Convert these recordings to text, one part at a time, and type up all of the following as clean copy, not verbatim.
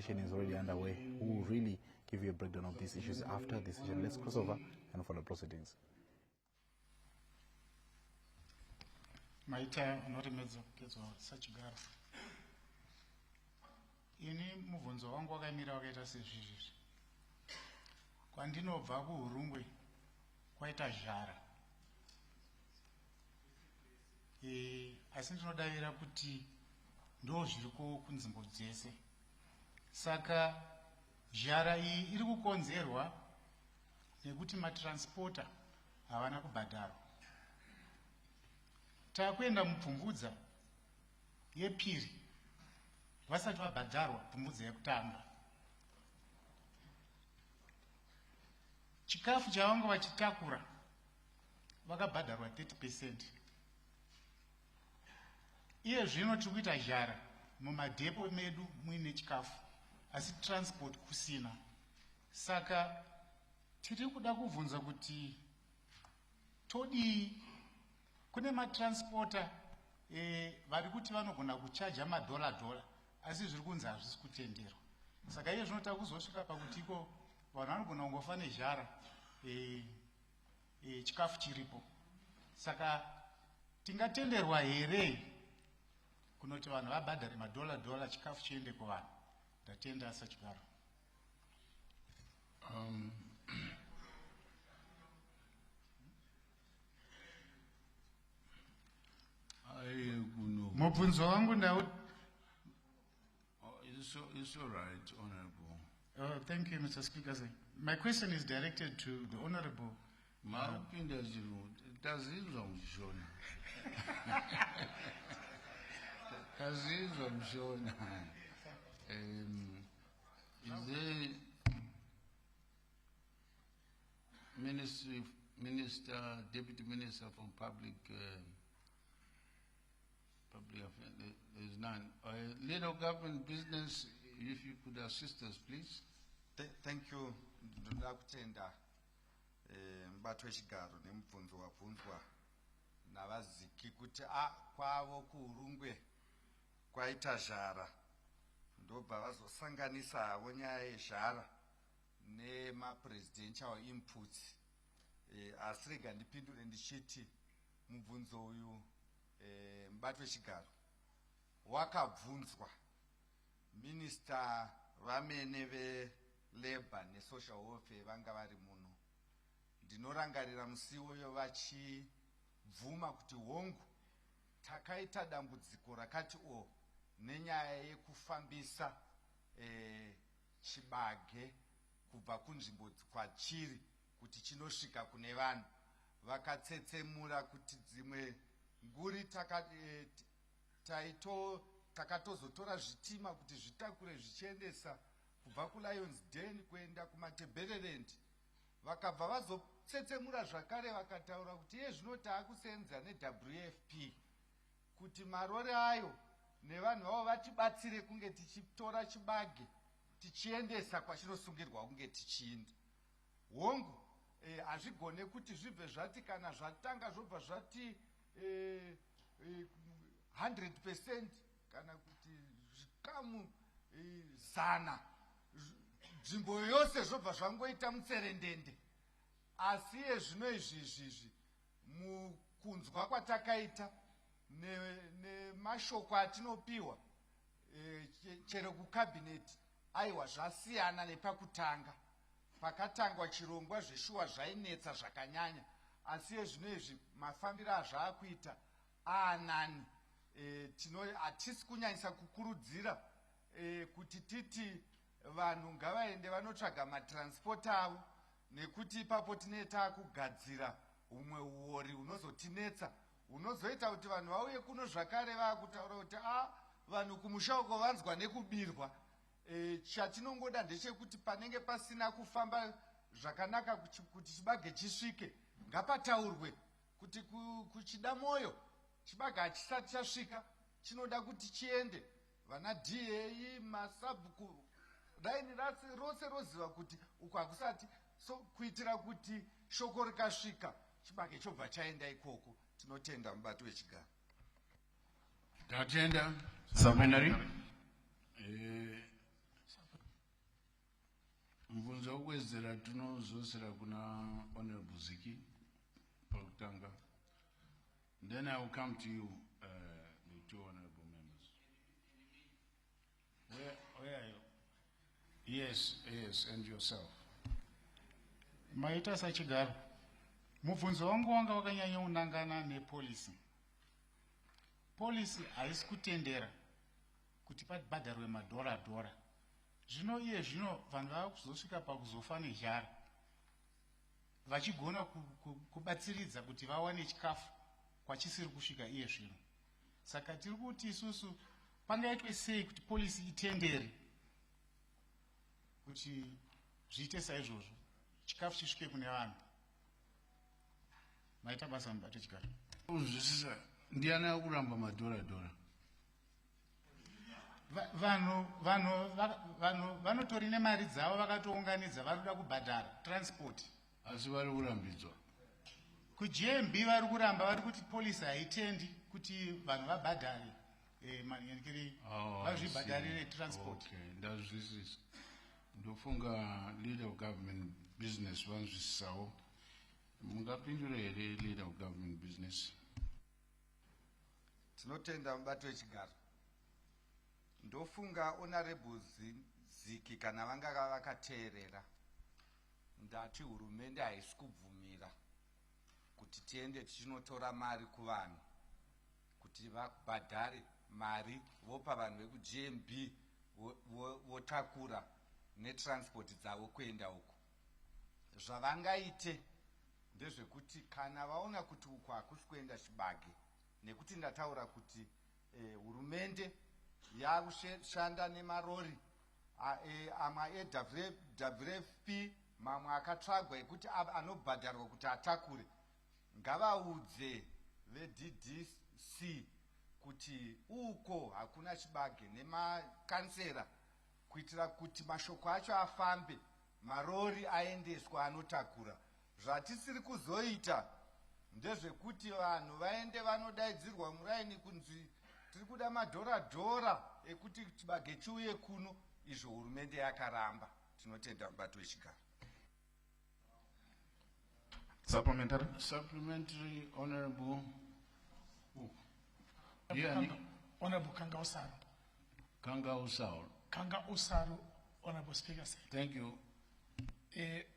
session is already underway, who will really give you a breakdown of these issues after the session. Let's cross over and follow proceedings. Maita unoremedza kugedzwa sachigaro. Ini mubvunzo wangu wakamira wakaita sezvizvi. Kwandinobva kuHurungwe kwaita zhara. Asi ndinodavira kuti ndo zviriko kunzvimbo dzese. Saka zhara iyi iri kukonzerwa nekuti matransporter havana kubhadharwa. Takuenda mupfumvudza yepiri vasati vabhadharwa pfumvudza yekutanga. Chikafu chavanga vachitakura vakabhadharwa 30%. Iye zvino tiri kuita zhara mumadhepo medu muine chikafu asi transport kusina. Saka tiri kuda kubvunza kuti todii. Kune matransporter vari kuti vanogona kuchaja $, asi zviri kunzi hazvisi kutenderwa. Saka iye zvinota kuzosvika pakuti iko vanhu vanogona kungofa nezhara chikafu chiripo. Saka tingatenderwa here kunoti vanhu vabhadhare $, chikafu chiende kuvanhu. Ndatenda sachigaro. Mubvunzo wangu ndau. It's all right, Honorable. Thank you, Mr. Speaker. My question is directed to the Honorable. Marupinda zviru tazizwa mushona. Tazizwa mushona. Is there Minister, Deputy Minister from Public Affairs? There is none. Little government business, if you could assist us, please. Thank you. Ndoda kutenda mbato wechigaro nemubvunzo wabvunzwa navaziki kuti kwavo kuHurungwe kwaita zhara ndobva vazosanganisa havo nyaya yezhara nemapresidential inputs. Asi rega ndipindure ndichiti mubvunzo uyu mubato wechigaro wakabvunzwa Minister vamene veLabour neSocial Welfare vanga vari muno. Ndinorangarira musi uyo vachibvuma kuti hongu takaita dambudziko rakati nenyaya yekufambisa chibage kubva kunzvimbo kwachiri kuti chinosvika kune vanhu. Vakatsetsemura kuti dzimwe nguri takatozotora zvitima kuti zvitakure zvichiendesa kubva kuLions Den kuenda kumaTebeleland. Vakabva vazotsetsemura zvakare vakataura kuti iye zvino taakusenza neWFP kuti marori ayo nevanhu vavo vatibatsire kunge tichitora chibage tichiendesa kwachinosungirwa kunge tichienda. Hongu hazvigone kuti zvibve zvati kana zvatanga zvobva zvati 100% kana kuti zvikamu 100 nzvimbo yose zvobva zvangoita mutserendende. Asi zvino izvi mukunzwa kwatakaita nemashoko atinopiwa chero kukabineti aiwa zvasiyana nepakutanga. Pakatangwa chirongwa zveshuwa zvainetsa zvakanyanya, asi zvino izvi mafambiro azvaakuita aanani. Hatisi kunyanyisa kukurudzira kuti titi vanhu ngavaende vanotsvaga matransport avo, nekuti ipapo tinenge taakugadzira humwe uori hunozotinetsa, hunozoita kuti vanhu vauye kuno zvakare vaakutaura kuti vanhu kumusha uko vanzwa nekubirwa. Chatinongoda ndechekuti panenge pasina kufamba zvakanaka kuti chibage chisvike, ngapataurwe kuti kuchida moyo chibage hachisati chasvika chinoda kuti chiende. Vana DA masabhuku raini rose roziva kuti uko hakusati, so kuitira kuti shoko rikasvika chibage chobva chaenda ikoko. Tinotenda mubato wechigaro. Tatenda supplementary. Mvunzo wezera tunozosera kuna Honorable Ziki pakutanga. Then I will come to you, the two honorable members. Where are you? Yes, and yourself. Maita sachigaro. Mubvunzo wangu wanga wakanyanya unangana nepolisi. Polisi haisi kutendera kuti pabhadharwe madhora. Zvino iye zvino vanhu vava kuzosvika pakuzofa nezhara. Vachigona kubatsiridza kuti vawane chikafu kwachisiri kusvika iye zvino. Saka tiri kuti isusu pangaitwe sei kuti polisi itendere kuti zviite saizvozvo chikafu chisvike kune vanhu. Maita basa mubate chigaro. Uzwisisa ndiani akuramba madhora. Vanhu vanotori nemari dzavo vakatounganidza vari kuda kubhadhara transport. Asi vari kurambidzwa. KuGMB vari kuramba vari kuti polisi haitendi kuti vanhu vabhadhare vazvibhadharire transport. Okay, ndazwisisa. Ndofunga leader of government business vanzwisisawo. Mungapindura here leader of government business? Tinotenda mubato wechigaro. Ndofunga honorable Ziki kana vanga vakateerera. Ndati hurumende haisi kubvumira kuti tiende tichinotora mari kuvanhu kuti vabhadhare mari vopa vanhu vekuGMB votakura netransport dzavo kuenda uko. Zvavangaite ndezvekuti kana vaona kuti uko hakusi kuenda chibage, nekuti ndataura kuti hurumende yakushanda nemarori amwe eWFP mamwe akatsvagwa ekuti anobhadharwa kuti atakure, ngavaudze veDDC kuti uko hakuna chibage nemakansera, kuitira kuti mashoko acho afambe, marori aendeswa anotakura. Zvatisiri kuzoita ndezvekuti vanhu vaende vanodaidzirwa muraini kunzi tiri kuda madhora ekuti chibage chiuye kuno. Izvo hurumende yakaramba. Tinotenda mubato wechigaro. Supplementary, honorable. Honorable Kanga Usaru, Honorable Speaker. Thank you.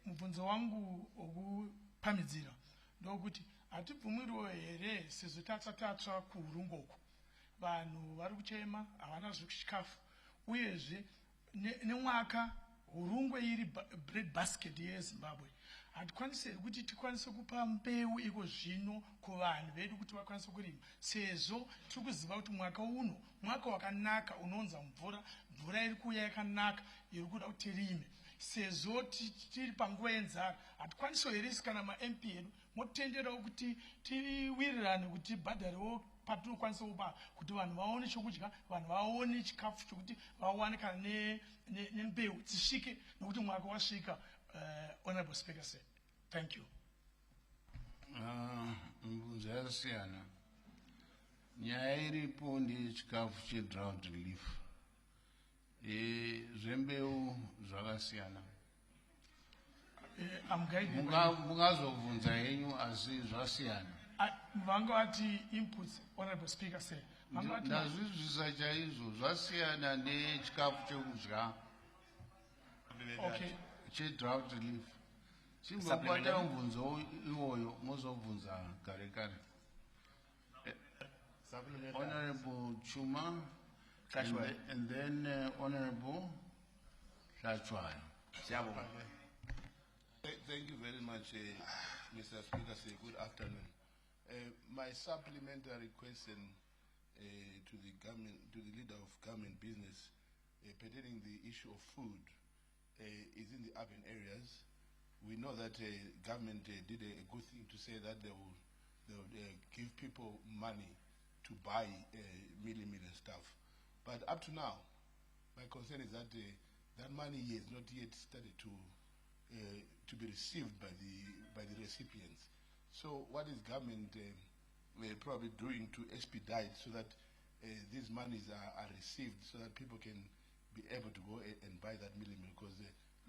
Mubvunzo wangu okupamidzira ndokuti hatibvumirwe here sezvo tatsva kuurungoko vanhu vari kuchema havana zvechikafu, uyezve nemwaka hurungwe iri bread basket yeZimbabwe hatikwanisi kuti tikwanise kupa mbeu iko zvino kuvanhu vedu kuti vakwanise kurima, sezvo tiri kuziva kuti mwaka uno mwaka wakanaka unonza mvura iri kuuya yakanaka iri kuda kuti tirime. Sezvo tiri panguva yenzara hatikwanisi here kana maMP edu motenderawo kuti tiwirirane kuti bhadharewo patinokwanisa kupa kuti vanhu vaone chokudya, vanhu vaone chikafu chokuti vawane kana nembeu dzisvike, nokuti mwaka wasvika. Honorable Speaker said. Thank you. Mvunzo yakasiyana. Nyaya iripo ndeyechikafu chedrought relief. Zvembeu zvakasiyana. Mungazobvunza henyu asi zvasiyana. Vanga vati inputs, Honorable Speaker said. Ndazvizvisa chaizvo zvasiyana nechikafu chekudya. Okay. Drought relief. Chimbobata mvunzo iwoyo mozobvunza kare. Honorable Chuma and then Honorable Shachwai. Thank you very much, Mr. Speaker. Good afternoon. My supplementary question to the government, to the leader of government business, pertaining the issue of food. Is in the urban areas. We know that government did a good thing to say that they will give people money to buy meal stuff. But up to now, my concern is that that money has not yet started to be received by the recipients. So what is government probably doing to expedite so that these monies are received, so that people can be able to go and buy that meal? Because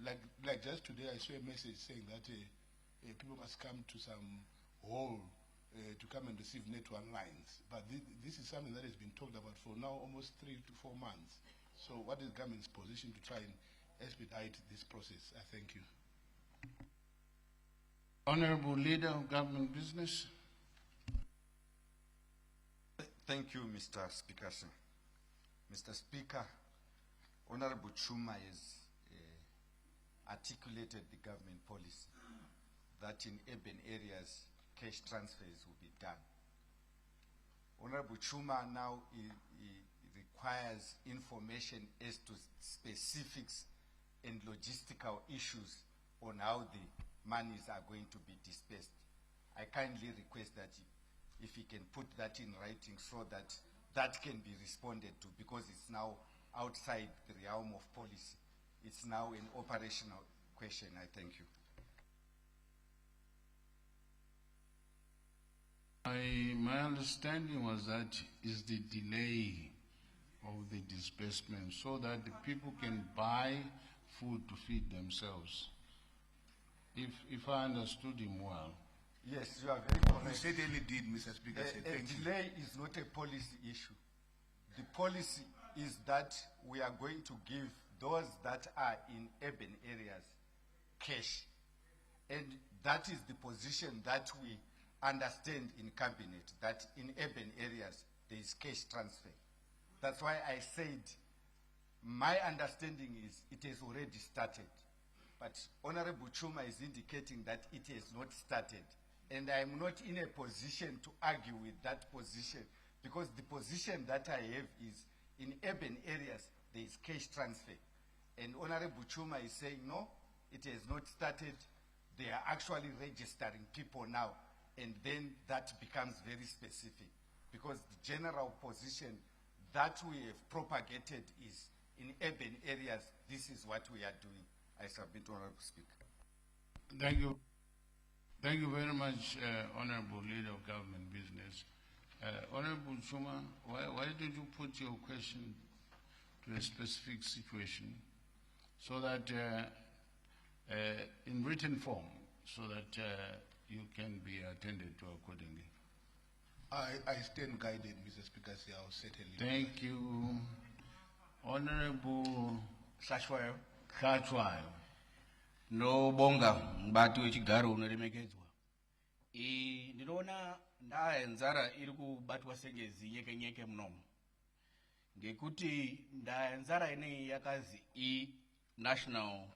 like just today, I saw a message saying that people must come to some hall to come and receive network lines. But this is something that has been talked about for now almost 3 to 4 months. So what is government's position to try and expedite this process? I thank you. Honorable Leader of Government Business. Thank you, Mr. Speaker, sir. Mr. Speaker, Honorable Chuma has articulated the government policy that in urban areas, cash transfers will be done. Honorable Chuma now he requires information as to specifics and logistical issues on how the monies are going to be dispersed. I kindly request that if he can put that in writing so that that can be responded to, because it's now outside the realm of policy. It's now an operational question. I thank you. My understanding was that is the delay of the disbursement so that the people can buy food to feed themselves. If I understood him well. Yes, you are very You correct. certainly did, Mr. Speaker. A delay is not a policy issue. The policy is that we are going to give those that are in urban areas cash. And that is the position that we understand in cabinet, that in urban areas there is cash transfer. That's why I said my understanding is it has already started. But Honorable Chuma is indicating that it has not started. And I am not in a position to argue with that position, because the position that I have is in urban areas there is cash transfer. And Honorable Chuma is saying no, it has not started. They are actually registering people now. And then that becomes very specific, because the general position that we have propagated is in urban areas, this is what we are doing. I submit, Honorable Speaker. Thank you. Thank you very much, Honorable Leader of Government Business. Honorable Chuma, why did you put your question to a specific situation so that in written form, so that you can be attended to accordingly? I stand guided, Mr. Speaker. I'll certainly. Thank you, Honorable Sashwayo. Khatwayo. Ndinobonga mubati wechigaro unoremekedzwa. Ndinoona ndaa yenzara iri kubatwa sengezi nyeke munomu. Ngekuti ndaa yenzara inei yakazi national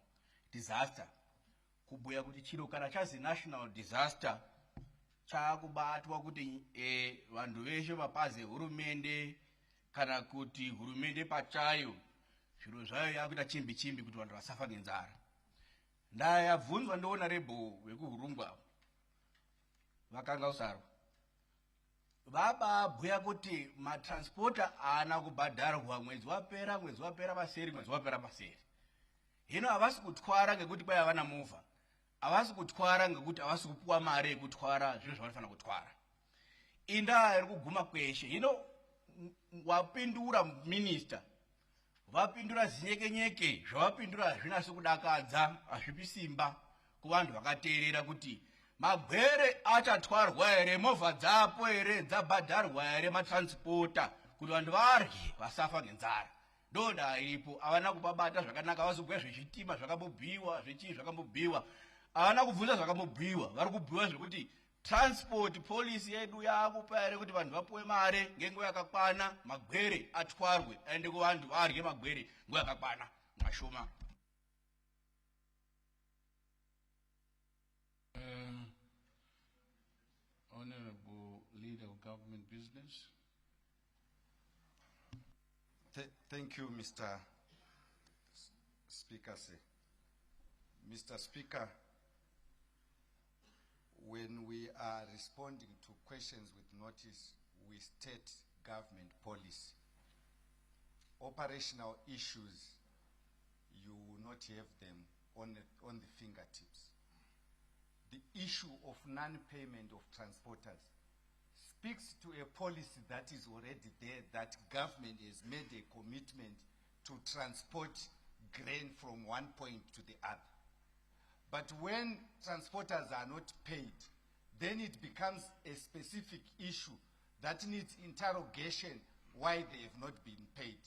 disaster. Kubhuya kuti chiro kana chazi national disaster chakubatwa kuti vanhu veshe mapazi ehurumende kana kuti hurumende pachayo zviro zvayo yakuita chimbi kuti vanhu vasafa ngenzara. Ndaa yabvunzwa nehonorable wekuhurungwa vakanga usarwa, vababhuya kuti matransporter haana kubhadharwa mwedzi wapera paseri. Hino havasi kutwara ngekuti kwai havana movha, havasi kutwara ngekuti havasi kupuwa mari yekutwara zviro zvavanofanira kutwara. Indaa iri kuguma kweshe. Hino wapindura minister, vapindura zinyekenyeke, zvavapindura hazvinasi kudakadza, hazvipi simba kuvanhu vakateerera kuti magwere achatwarwa here, movha dzapo here, dzabhadharwa here matransporter kuti vanhu varye vasafa ngenzara. Ndoda iripo, havana kupabata zvakanaka, havazobhuya zvechitima zvakambobhuyiwa, zvechii zvakambobhuyiwa, havana kubvunza zvakambobhuyiwa, vari kubhuyiwa zvekuti transport policy yedu yakupa here kuti vanhu vapuwe mare ngenguva yakakwana, magwere atwarwe aende kuvanhu varye magwere nguva yakakwana. Mwashoma. Honorable Leader of Government Business. Thank you, Mr. Speaker, sir. Mr. Speaker, when we are responding to questions with notice, we state government policy. Operational issues, you will not have them on the fingertips. The issue of non-payment of transporters speaks to a policy that is already there, that government has made a commitment to transport grain from one point to the other. But when transporters are not paid, then it becomes a specific issue that needs interrogation why they have not been paid.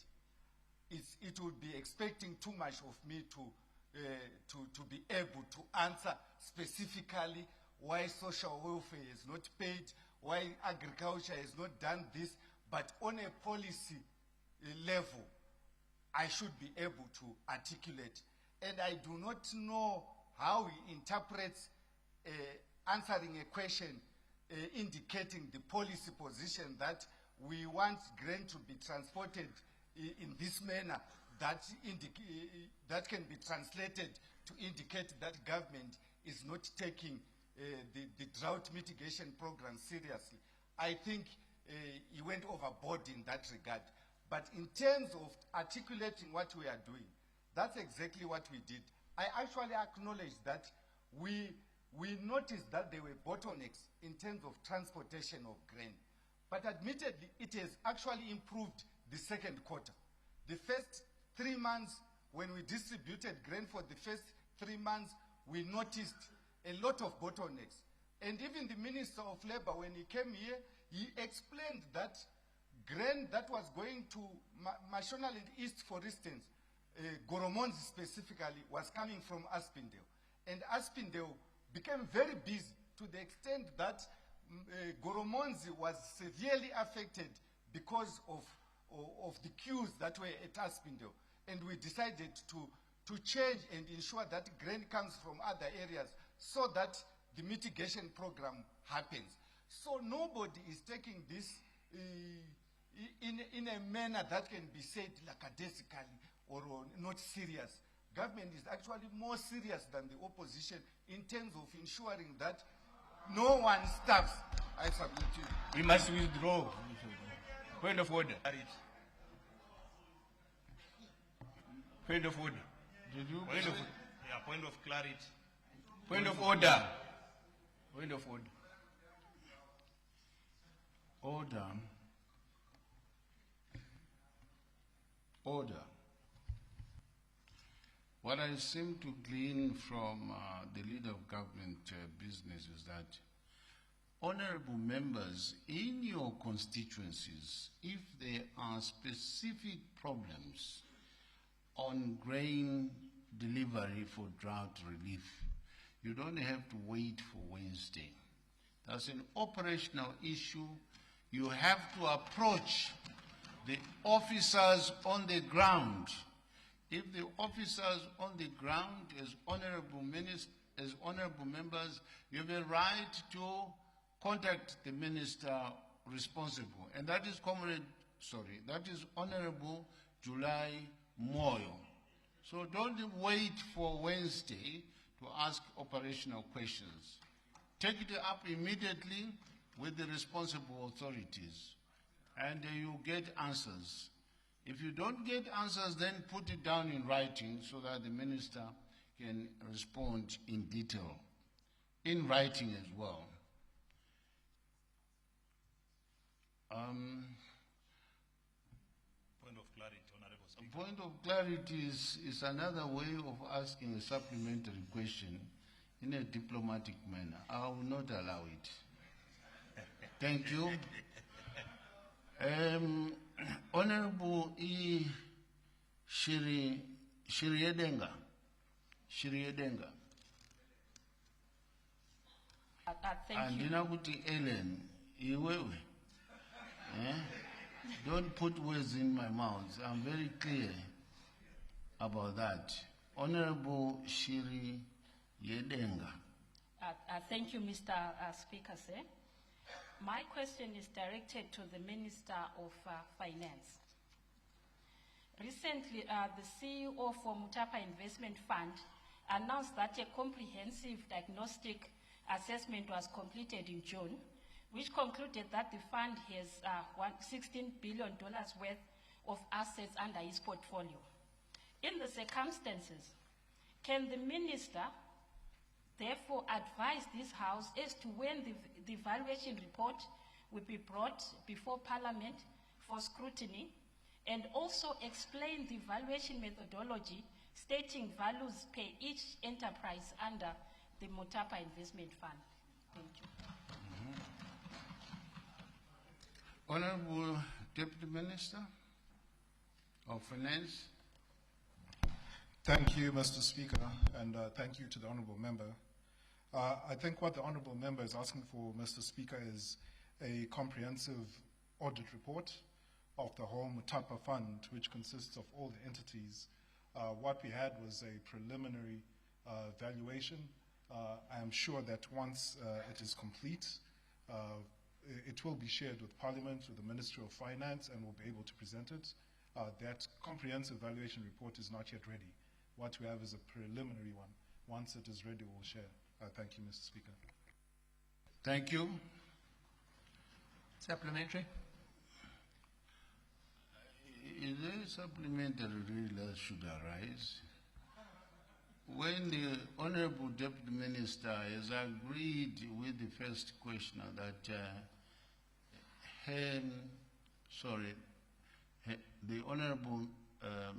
It would be expecting too much of me to be able to answer specifically why social welfare is not paid, why agriculture has not done this, but on a policy level, I should be able to articulate. And I do not know how he interprets answering a question indicating the policy position that we want grain to be transported in this manner that can be translated to indicate that government is not taking the drought mitigation program seriously. I think he went overboard in that regard. But in terms of articulating what we are doing, that's exactly what we did. I actually acknowledge that we noticed that there were bottlenecks in terms of transportation of grain. But admittedly, it has actually improved the second quarter. The first 3 months, when we distributed grain for the first 3 months, we noticed a lot of bottlenecks. And even the Minister of Labor, when he came here, he explained that grain that was going to Mashonaland East, for instance, Goromonzi specifically, was coming from Aspindale. And Aspindale became very busy to the extent that Goromonzi was severely affected because of the queues that were at Aspindale. And we decided to change and ensure that grain comes from other areas so that the mitigation program happens. So nobody is taking this in a manner that can be said lackadaisically or not serious. Government is actually more serious than the opposition in terms of ensuring that no one stops. I submit to you. We must withdraw. Point of order. Point of order. Did you? Point of, Yeah, point of clarity. point of order. Point of order. Order. Order. What I seem to glean from the leader of government business is that honorable members, in your constituencies, if there are specific problems on grain delivery for drought relief, you don't have to wait for Wednesday. That's an operational issue. You have to approach the officers on the ground. If the officers on the ground, as honorable members, you have a right to contact the minister responsible, and that is that is Honorable July Moyo. So don't wait for Wednesday to ask operational questions. Take it up immediately with the responsible authorities, and you get answers. If you don't get answers, then put it down in writing so that the minister can respond in detail, in writing as well. Point of clarity, Honorable A Speaker. point of clarity is another way of asking a supplementary question in a diplomatic manner. I will not allow it. Thank you. Honorable Shiriedenga. Thank you. Andina kuti Ellen, iwewe. Don't put words in my mouth. I'm very clear about that. Honorable Shiri Yedenga. Thank you, Mr. Speaker, sir. My question is directed to the Minister of Finance. Recently, the CEO for Mutapa Investment Fund announced that a comprehensive diagnostic assessment was completed in June, which concluded that the fund has $16 billion worth of assets under its portfolio. In the circumstances, can the minister therefore advise this House as to when the valuation report will be brought before Parliament for scrutiny, and also explain the valuation methodology stating values per each enterprise under the Mutapa Investment Fund. Thank you. Honorable Deputy Minister of Finance. Thank you, Mr. Speaker, and thank you to the Honourable Member. I think what the Honourable Member is asking for, Mr. Speaker, is a comprehensive audit report of the whole Mutapa Fund, which consists of all the entities. What we had was a preliminary valuation. I am sure that once it is complete, it will be shared with Parliament, with the Ministry of Finance, and we'll be able to present it. That comprehensive valuation report is not yet ready. What we have is a preliminary one. Once it is ready, we'll share. Thank you, Mr. Speaker. Thank you. Supplementary. Is there a supplementary really that should arise? When the Honorable Deputy Minister has agreed with the first questioner that the Honorable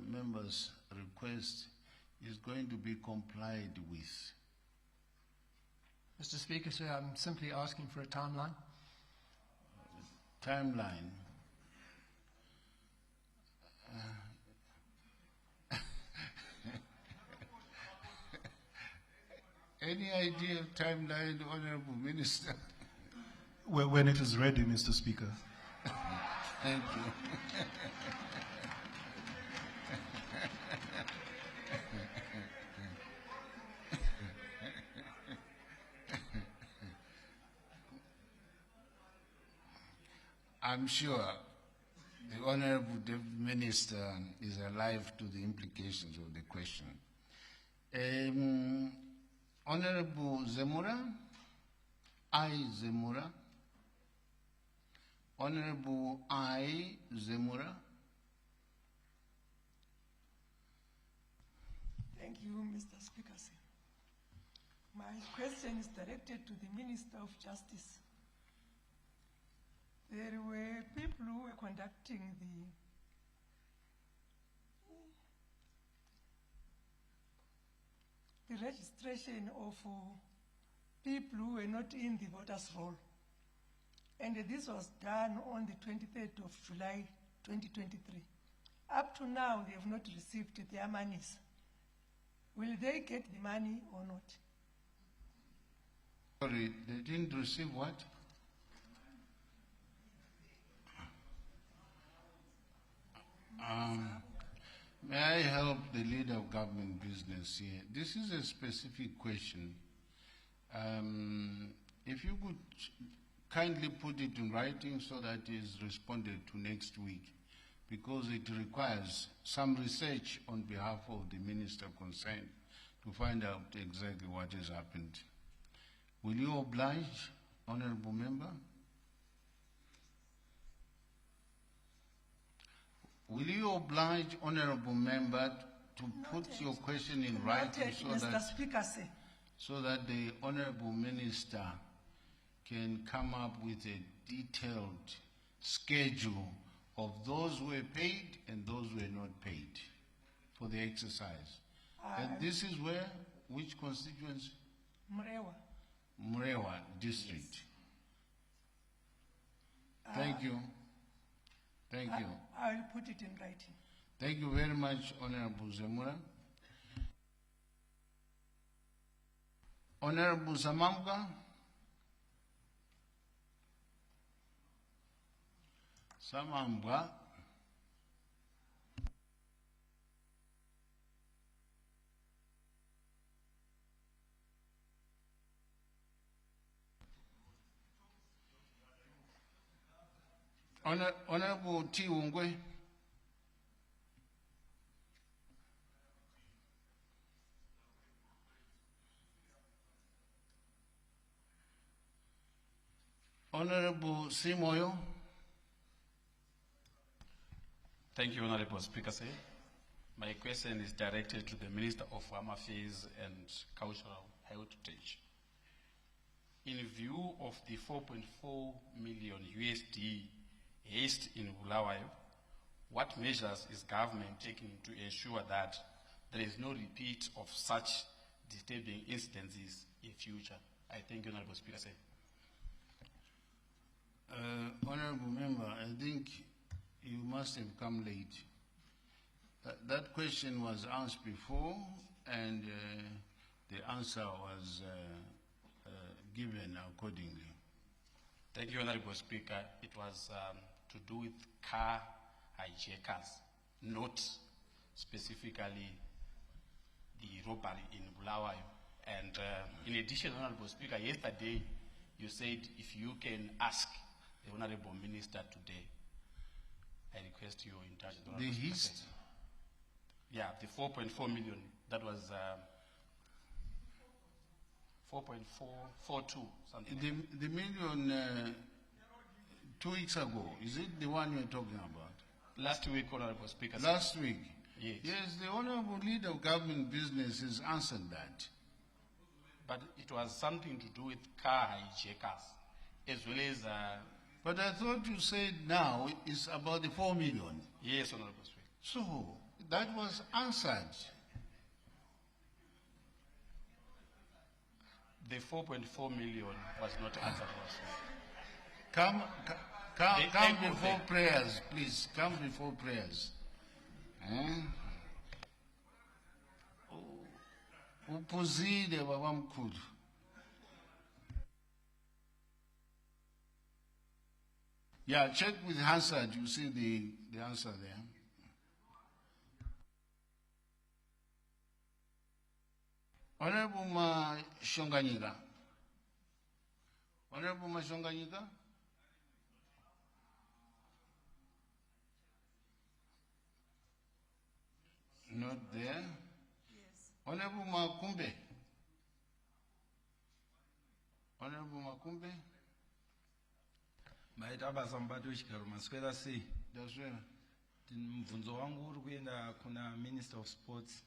member's request is going to be complied with. Mr. Speaker, sir, I'm simply asking for a timeline. Timeline. Any idea of timeline, Honorable Minister? When it is ready, Mr. Speaker. Thank you. I'm sure the Honorable Deputy Minister is alive to the implications of the question. Honorable Zemura, I Zemura. Honorable I Zemura. Thank you, Mr. Speaker. My question is directed to the Minister of Justice. There were people who were conducting the registration of people who were not in the voters' roll. And this was done on the 23rd of July 2023. Up to now, they have not received their monies. Will they get the money or not? Sorry, they didn't receive what? May I help the leader of government business here? This is a specific question. If you could kindly put it in writing so that it is responded to next week, because it requires some research on behalf of the minister concerned to find out exactly what has happened. Will you oblige, Honorable Member? Will you oblige, Honorable Member, to put your question in writing so that the Honorable Minister can come up with a detailed schedule of those who were paid and those who were not paid for the exercise? And this is where, which constituency? Mrewa. Mrewa District. Thank you. Thank you. I will put it in writing. Thank you very much, Honorable Zemura. Honorable Samamka. Samamka. Honorable T. Ungwe. Honorable Simoyo. Thank you, Honorable Speaker. My question is directed to the Minister of Farm Affairs and Cultural Heritage. In view of the 4.4 million USD haste in Bulawayo, what measures is government taking to ensure that there is no repeat of such disturbing incidences in future. I thank you, Honorable Speaker. Honorable Member, I think you must have come late. That question was asked before, and the answer was given accordingly. Thank you, Honorable Speaker. It was to do with car hijackers, not specifically the robbery in Bulawayo. And in addition, Honorable Speaker, yesterday you said if you can ask the Honorable Minister today, I request you in touch with the The Honorable hist? Speaker. Yeah, the 4.4 million, that was 4.442, something. The million 2 weeks ago, is it the one you're talking about? Last week, Honorable Speaker. Last week? Yes. Yes, the Honorable Leader of Government Business has answered that. But it was something to do with car hijackers, as well as... But I thought you said now it's about the 4 million. Yes, Honorable Speaker. So, that was answered. The 4.4 million was not answered also. Come They before prayers, please. Come before prayers. Upuzile baba mkhulu. Yeah, check with Hansard. You see the answer there. Honorable Mashonganyika. Honorable Mashonganyika. Not there. Yes. Honorable Makumbe. Honorable Makumbe. Maita basa mbati wechigaro maswera sei. Ndaswera. Mubvunzo wangu uri kuenda kuna Minister of Sports.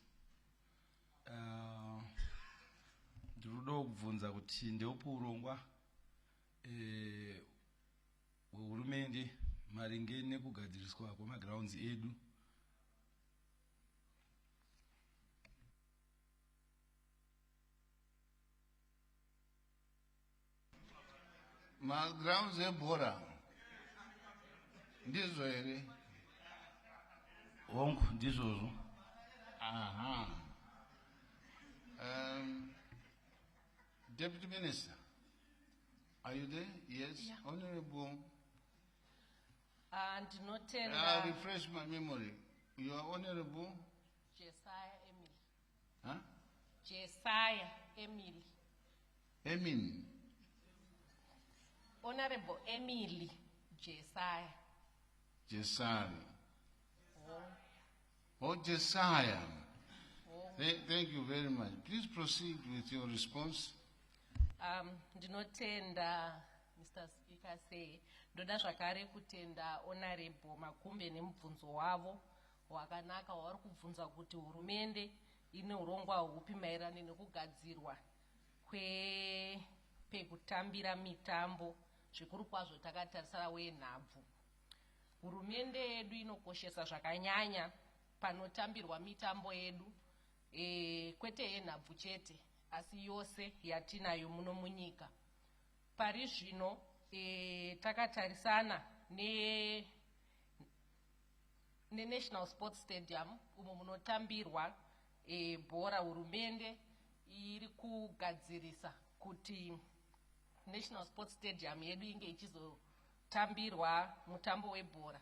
Ndinoda kubvunza kuti ndeupi urongwa hurumende maringe nekugadziriswa kwemagrounds edu. Grounds ebhora ndizvo here? Hongu ndizvozvo. Aha. Deputy Minister, are you there? Yes. Yeah. Honorable. Ndinotenda I'll refresh my memory. You are Honorable. Jesiah Emily. Huh? Jesiah Emily. Emin. Honorable Emily Jesiah. Jesiah. Oh, Jesiah. Thank you very much. Please proceed with your response. Ndinotenda Mr. Speaker say ndoda zvakare kutenda Honorable Makumbe nemubvunzo wavo wakanaka wavari kubvunza kuti hurumende ine urongwa hupi maererano nekugadzirwa pekutambira mitambo zvikuru kwazvo takatarisira wenhabvu. Hurumende yedu inokoshesa zvakanyanya panotambirwa mitambo yedu, kwete yenhabvu chete asi yose yatinayo muno munyika. Pari zvino takatarisana National Sports Stadium umo munotambirwa bhora. Hurumende iri kugadzirisa kuti National Sports Stadium yedu inge ichizotambirwa mutambo webhora.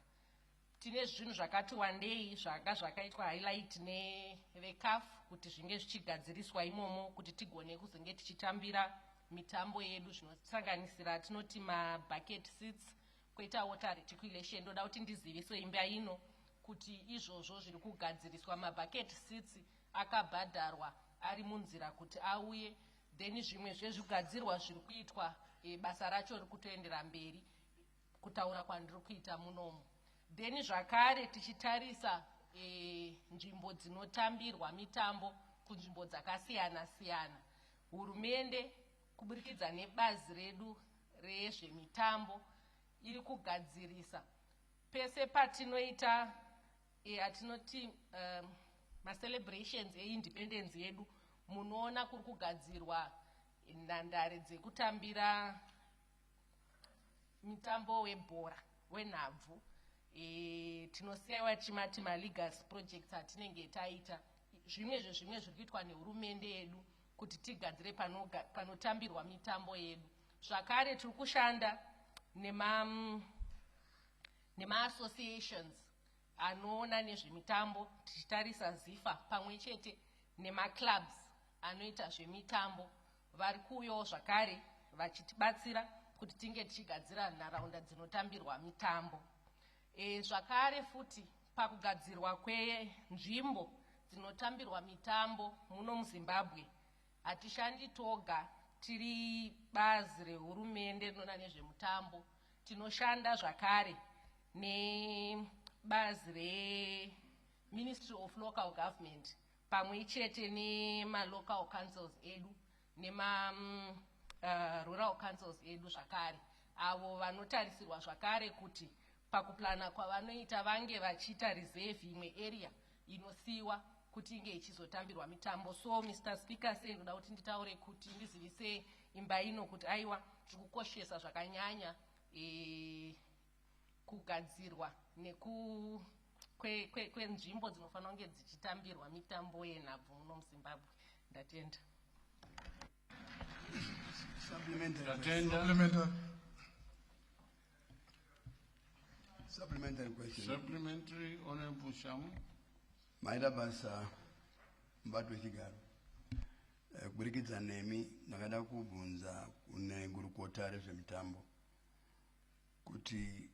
Tine zvinhu zvakati wandei zvakaitwa highlight nevecaf kuti zvinge zvichigadziriswa imomo kuti tigone kuzonge tichitambira mitambo yedu, zvinosanganisira tinoti mabucket seats, kwoita water reticulation. Ndoda kuti ndizivise imba ino kuti izvozvo zviri kugadziriswa, mabucket seats akabhadharwa ari munzira kuti auye, then zvimwe zvezvigadzirwa zviri kuitwa basa racho riri kutoendera mberi kutaura kwandiri kuita munomu. Then zvakare tichitarisa nzvimbo dzinotambirwa mitambo kunzvimbo dzakasiyana siyana, hurumende kuburikidza nebazi redu rezvemitambo iri kugadzirisa pese patinoita atinoti macelebrations eindependence yedu munoona kuri kugadzirwa nhandare dzekutambira mitambo webhora wenhabvu. Tinosiyawa tichimati malegacy projects atinenge taita zvimwe zvezvimwe zviri kuitwa nehurumende yedu kuti tigadzire panotambirwa mitambo yedu. Zvakare tiri kushanda nema-associations anoona nezvemitambo tichitarisa zifa pamwe chete nemaclubs anoita zvemitambo vari kuuyawo zvakare vachitibatsira kuti tinge tichigadzira nharaunda dzinotambirwa mitambo. Zvakare futi pakugadzirwa kwenzvimbo dzinotambirwa mitambo muno muZimbabwe hatishandi toga tiri bazi rehurumende rinoona nezvemutambo, tinoshanda zvakare nebazi reMinistry of Local Government pamwe chete nema-local councils edu nema-rural councils edu zvakare, avo vanotarisirwa zvakare kuti pakuplana kwavanoita vange vachiita reserve imwe area inosiiwa kuti inge ichizotambirwa mitambo. So Mr. Speaker, ndinoda kuti nditaure kuti ndizivise imba ino kuti aiwa tiri kukoshesa zvakanyanya kugadzirwa kwenzvimbo dzinofanira kunge dzichitambirwa mitambo yenhabvu muno muZimbabwe. Ndatenda. Supplementary question. Supplementary, Honorable Shamu. Maida basa mbatu wechigaro. Kuburikidza nemi nakada kubvunza kune gurukota rezvemitambo kuti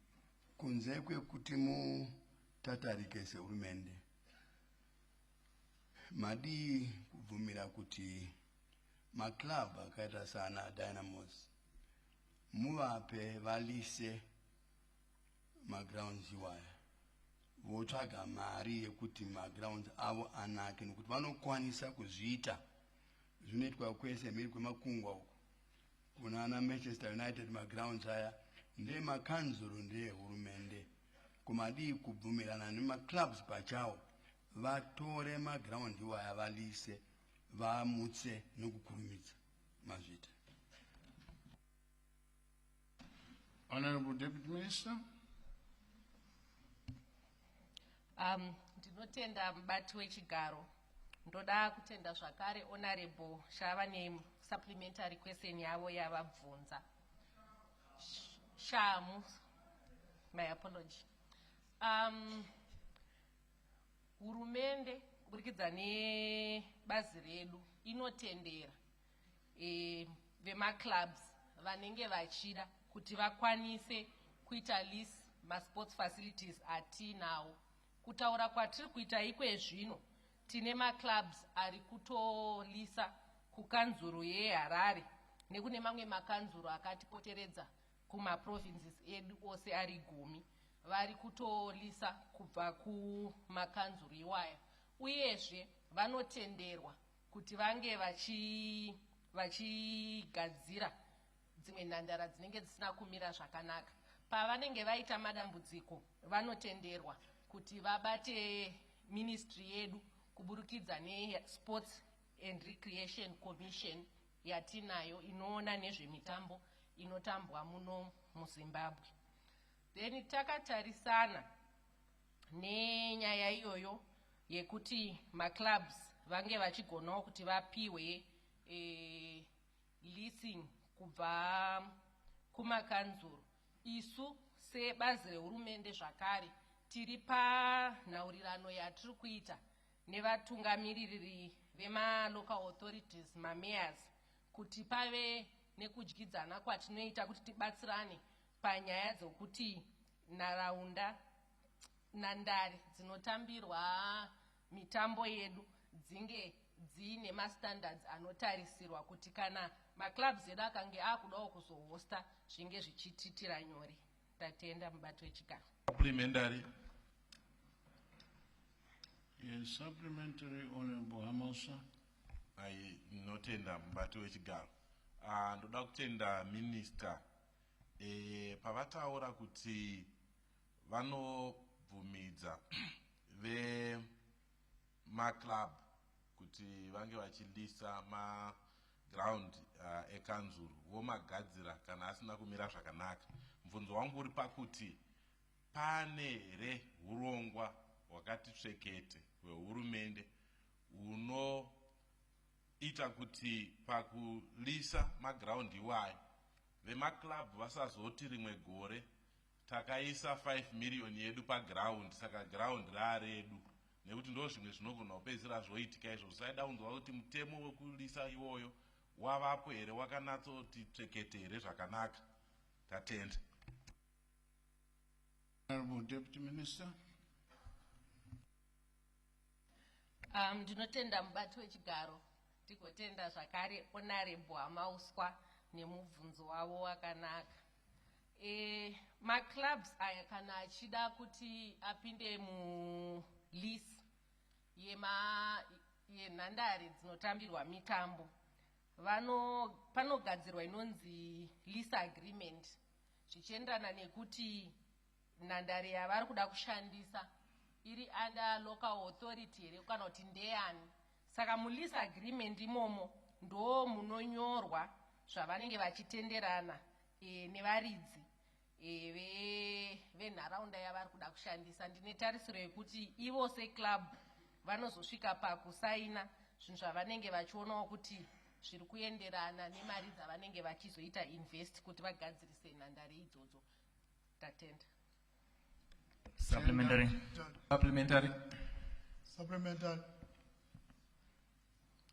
kunze kwekuti mutatarike sehurumende madi kubvumira kuti maclub akaita sana Dynamos muvape valise magrounds iwaya votsvaga mari yekuti magrounds avo anake nokuti vanokwanisa kuzviita zvinoitwa kwese mhiri kwemakungwa uko kuna ana Manchester United magrounds aya ndemakanzuro ndehurumende kumadi kubvumirana nemaclubs pachawo vatore maground iwaya valise vamutse nokukurumidza mazvita. Honorable Deputy Minister. Ndinotenda mubati wechigaro. Ndoda kutenda zvakare Honorable Shava supplementary question yavo yavabvunza. Shamu, my apology. Hurumende kuburikidza nebazi redu inotendera vemaclubs vanenge vachida kuti vakwanise kuita lease masports facilities atinawo. Kutaura kwatiri kuita ikwezvino tine maclubs ari kutolisa kukanzuro yeHarare nekune mamwe makanzuro akatipoteredza kumaprovinces edu ose ari 10 vari kutolisa kubva kumakanzuro iwaya, uyezve vanotenderwa kuti vange vachigadzira dzimwe nhandara dzinenge dzisina kumira zvakanaka. Pavanenge vaita madambudziko vanotenderwa kuti vabate ministry yedu kuburikidza neSports and Recreation Commission yatinayo inoona nezvemitambo inotambwa muno muZimbabwe. Then takatarisana nenyaya iyoyo yekuti maclubs vange vachigonawo kuti vapiwe leasing kubva kumakanzuro. Isu sebazi rehurumende zvakare tiri panhaurirano yatiri kuita nevatungamiriri vema-local authorities, mamayors, kuti pave nekudyidzana kwatinoita kuti tibatsirane panyaya dzokuti nharaunda, nhandare dzinotambirwa mitambo yedu dzinge dziine mastandards anotarisirwa kuti kana maclubs edu akange akudawo kuzohosta zvinge zvichititira nyore. Ndatenda mubati wechigaro. Supplementary. Yes, supplementary, Honorable Hamosa. Notenda mubati wechigaro. Ndoda kutenda minister pavataura kuti vanobvumidza maclub kuti vange vachilisa maground ekanzuru vomagadzira kana asina kumira zvakanaka. Mvunzo wangu uri pakuti pane here urongwa hwakati tsvekete hwehurumende unoita kuti pakulisa maground iwayo vemaclub vasazoti rimwe gore takaisa 5 million yedu paground saka ground raaredu, nekuti ndo zvimwe zvinogona kupedzisira zvoitika izvo. Zvisaida kunzwa kuti mutemo wekulisa iwoyo wavapo here, wakanatsoti tsvekete here zvakanaka. Tatenda. Honorable Deputy Minister. Ndinotenda mubati wechigaro, ndigotenda zvakare Honorable Amauswa nemubvunzo wavo wakanaka. Maclubs aya kana achida kuti apinde mulist yenhandare dzinotambirwa mitambo, panogadzirwa inonzi lease agreement zvichienderana nekuti nhandare yavari kuda kushandisa iri under local authority here kana kuti ndeyani. Saka mulease agreement imomo ndo munonyorwa zvavanenge vachitenderana nevaridzi venharaunda yavari kuda kushandisa. Ndine tarisiro yekuti ivo seclub vanozosvika pakusaina zvinhu zvavanenge vachionawo kuti zviri kuenderana nemari dzavanenge vachizoita invest kuti vagadzirise nhandare idzodzo. Tatenda. Supplementary. Supplementary. Supplementary.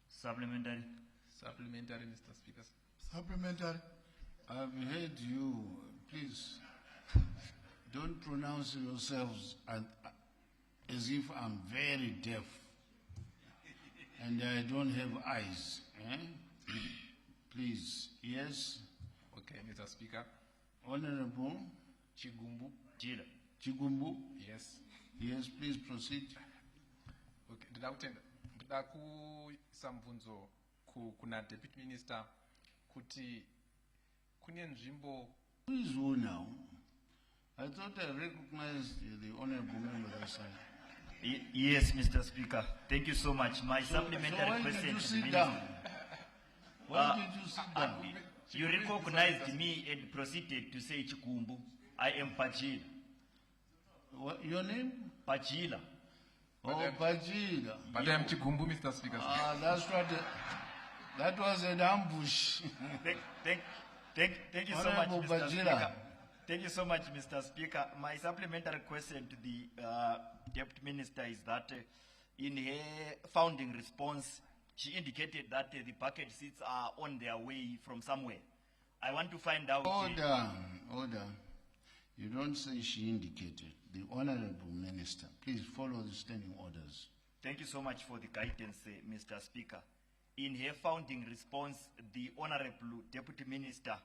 Supplementary. Supplementary, Mr. Speaker. Supplementary. I've heard you. Please, don't pronounce yourselves as if I'm very deaf and I don't have eyes. Please, yes? Okay, Mr. Speaker. Honorable Chigumbu. Chigumbu? Yes. Yes, please proceed. Okay, ndida kuisa mubvunzo kuna Deputy Minister kuti kune nzvimbo. Please who now? I thought I recognized the honorable member that side. Yes, Mr. Speaker. Thank you so much. My supplementary question to the Minister. Why did you sit down? You recognized me and proceeded to say Chikumbu. I am Pachila. What, your name? Pachila. Oh, Pachila. But I am Chigumbu, Mr. Speaker. That's right. That was an ambush. Thank you so much, Mr. Speaker. Thank you so much, Mr. Speaker. My supplementary question to the Deputy Minister is that in her founding response, she indicated that the bucket seats are on their way from somewhere. I want to find out... Order. You don't say she indicated. The Honorable Minister, please follow the standing orders. Thank you so much for the guidance, Mr. Speaker. In her founding response, the Honorable Deputy Minister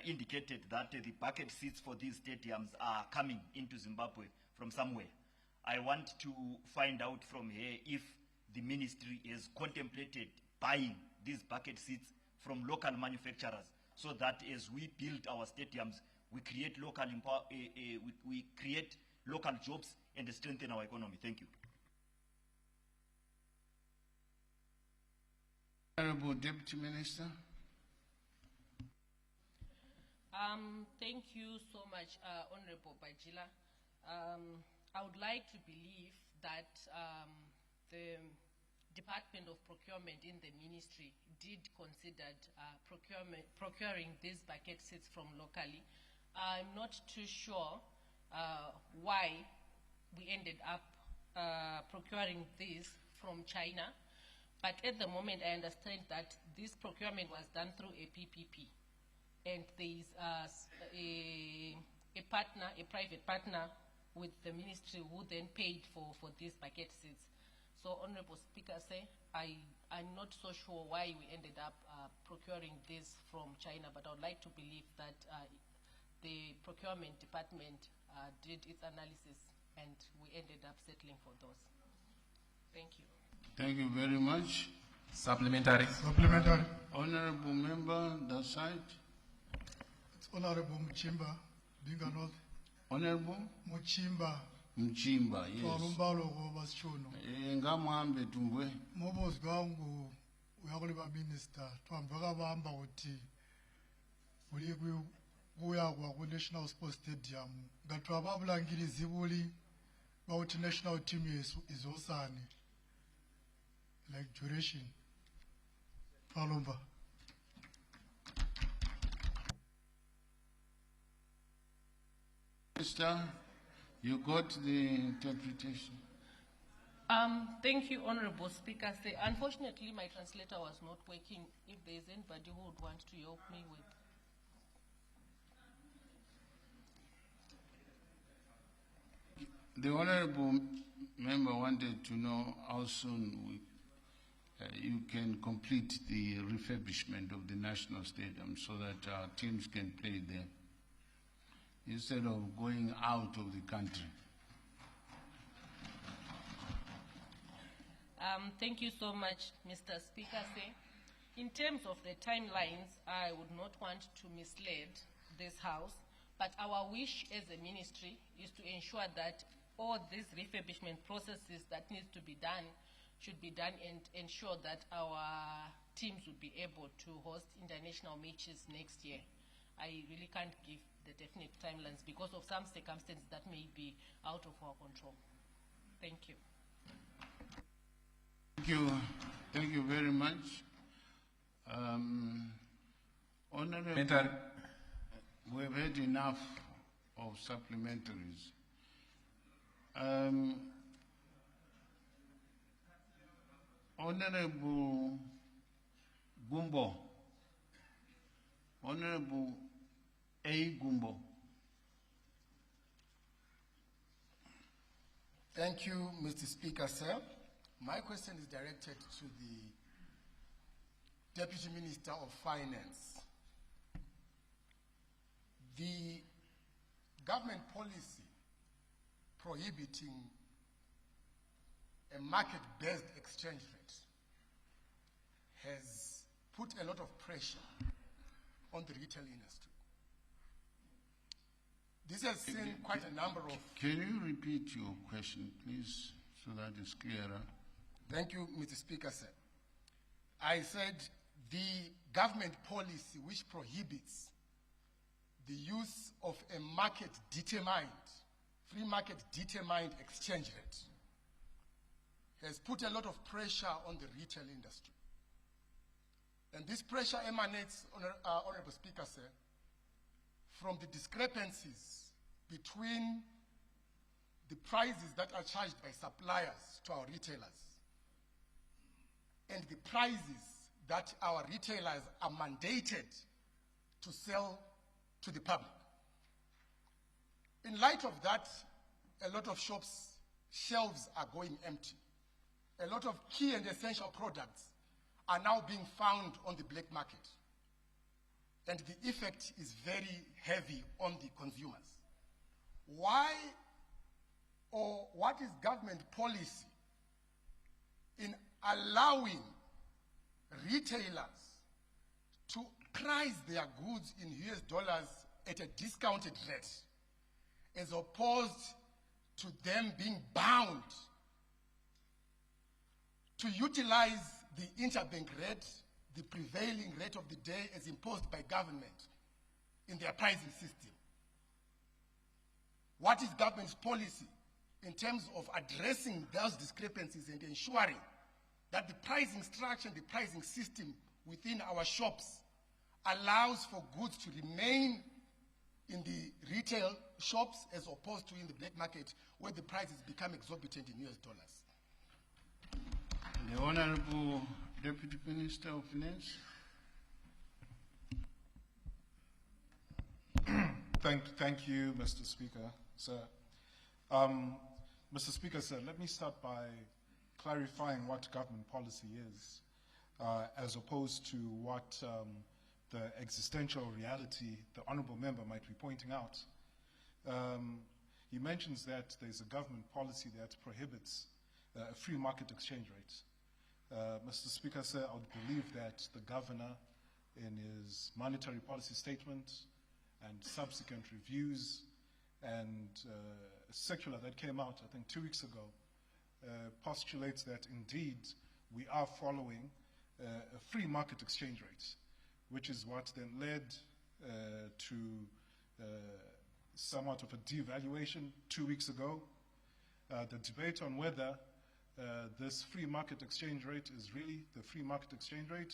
indicated that the bucket seats for these stadiums are coming into Zimbabwe from somewhere. I want to find out from her if the ministry has contemplated buying these bucket seats from local manufacturers so that as we build our stadiums, we create local we create local jobs and strengthen our economy. Thank you. Honorable Deputy Minister. Thank you so much, Honorable Bajila. I would like to believe that the Department of Procurement in the ministry did consider procuring these bucket seats from locally. I'm not too sure why we ended up procuring these from China, but at the moment I understand that this procurement was done through a PPP, and there is a partner, a private partner with the ministry who then paid for these bucket seats. So, Honorable Speaker, I'm not so sure why we ended up procuring this from China, but I would like to believe that the procurement department did its analysis and we ended up settling for those. Thank you. Thank you very much. Supplementary. Supplementary. Honorable member, that side. It's Honorable Muchimba, Dinga North. Honorable? Muchimba. Mchimba, yes. Umbalo ngoba sichono. Ngamuhambe Tumbwe. Mobozi wangu uyakuliba minister twambe kabamba uthi uli kuya kwa National Sports Stadium ngathiwa babulangile izibuli bawuthi national team yesu izosane like duration Palomba. Minister, you got the interpretation. Thank you, Honorable Speaker. Unfortunately, my translator was not working. If there is anybody who would want to help me with. The honorable member wanted to know how soon you can complete the refurbishment of the national stadium so that our teams can play there instead of going out of the country. Thank you so much, Mr. Speaker. In terms of the timelines, I would not want to mislead this House, but our wish as a ministry is to ensure that all these refurbishment processes that needs to be done should be done and ensure that our teams will be able to host international matches next year. I really can't give the definite timelines because of some circumstances that may be out of our control. Thank you. Thank you very much. Honorable, we've had enough of supplementaries. Honorable Gumbo, Honorable A. Gumbo. Thank you, Mr. Speaker, sir. My question is directed to the Deputy Minister of Finance. The government policy prohibiting a market-based exchange rate has put a lot of pressure on the retail industry. This has seen quite a number of... Can you repeat your question, please, so that it's clearer? Thank you, Mr. Speaker, sir. I said the government policy which prohibits the use of a market-determined, free market-determined exchange rate has put a lot of pressure on the retail industry. And this pressure emanates, Honorable Speaker, sir, from the discrepancies between the prices that are charged by suppliers to our retailers and the prices that our retailers are mandated to sell to the public. In light of that, a lot of shops' shelves are going empty. A lot of key and essential products are now being found on the black market. And the effect is very heavy on the consumers. Why, or what is government policy in allowing retailers to price their goods in US dollars at a discounted rate, as opposed to them being bound to utilize the interbank rate, the prevailing rate of the day as imposed by government in their pricing system? What is government's policy in terms of addressing those discrepancies and ensuring that the pricing structure and the pricing system within our shops allows for goods to remain in the retail shops as opposed to in the black market where the prices become exorbitant in US dollars? The Honorable Deputy Minister of Finance. Thank you, Mr. Speaker, sir. Mr. Speaker, sir, let me start by clarifying what government policy is, as opposed to what the existential reality the honorable member might be pointing out. He mentions that there's a government policy that prohibits a free market exchange rate. Mr. Speaker, sir, I would believe that the governor, in his monetary policy statement and subsequent reviews and circular that came out, I think 2 weeks ago, postulates that indeed we are following a free market exchange rate, which is what then led to somewhat of a devaluation 2 weeks ago. The debate on whether this free market exchange rate is really the free market exchange rate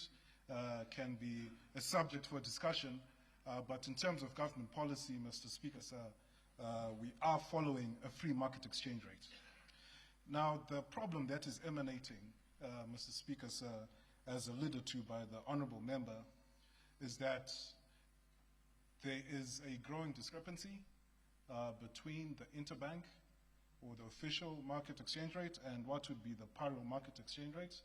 can be a subject for discussion, but in terms of government policy, Mr. Speaker, sir, we are following a free market exchange rate. Now, the problem that is emanating, Mr. Speaker, sir, as alluded to by the honourable member, is that there is a growing discrepancy between the interbank or the official market exchange rate and what would be the parallel market exchange rate,